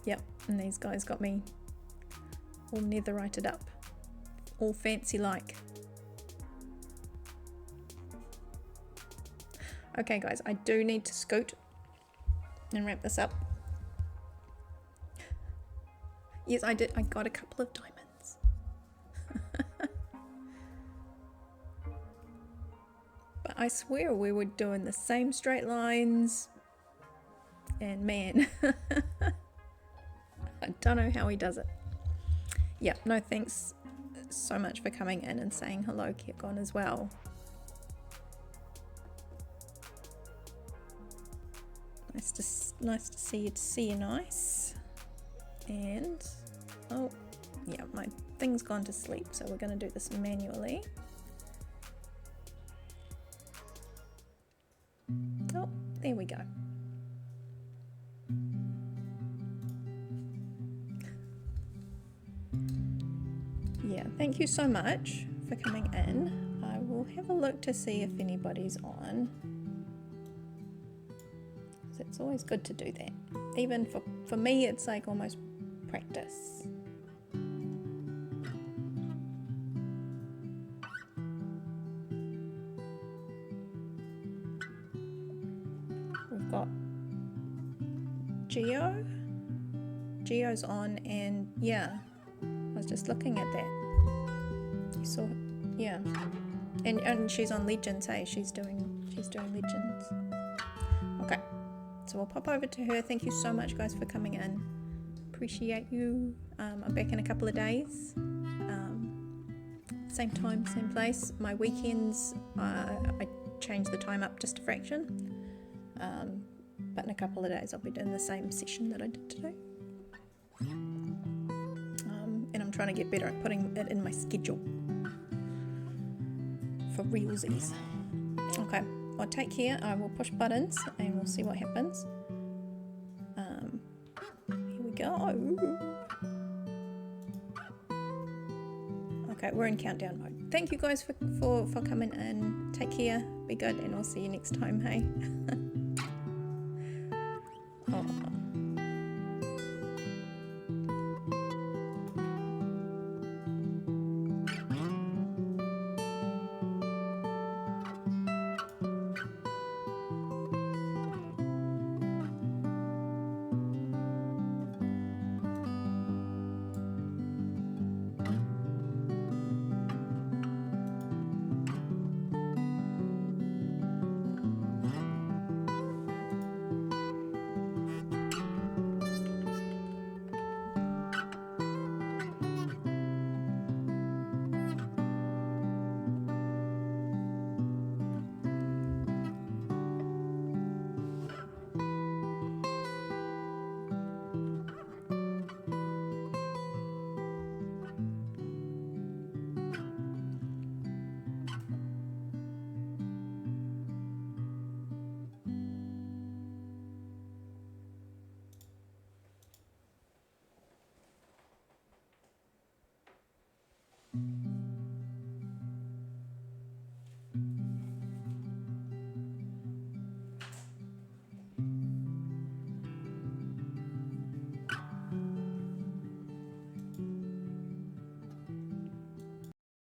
Speaker 1: Yep, and these guys got me all netherrited up. All fancy like. Okay guys, I do need to scoot and wrap this up. Yes, I did. I got a couple of diamonds. But I swear we were doing the same straight lines. And man, I don't know how he does it. Yeah, no thanks so much for coming in and saying hello, Kirkon, as well. Nice to see you nice. And oh yeah, my thing's gone to sleep, so we're going to do this manually. Oh, there we go. Yeah, thank you so much for coming in. I will we'll have a look to see if anybody's on. It's always good to do that. Even for me, it's like almost practice. We've got Geo. Geo's on, and yeah, I was just looking at that. You saw, yeah, and she's on Legends. Hey, she's doing Legends. Okay. So we'll pop over to her. Thank you so much, guys, for coming in. Appreciate you. I'm back in a couple of days. Same time, same place. My weekends, I changed the time up just a fraction. But in a couple of days, I'll be doing the same session that I did today. And I'm trying to get better at putting it in my schedule for realsies. Okay. Well, take care. I will push buttons and we'll see what happens. Here we go. Okay, we're in countdown mode. Thank you guys for coming in. Take care. Be good, and I'll see you next time. Hey. Oh.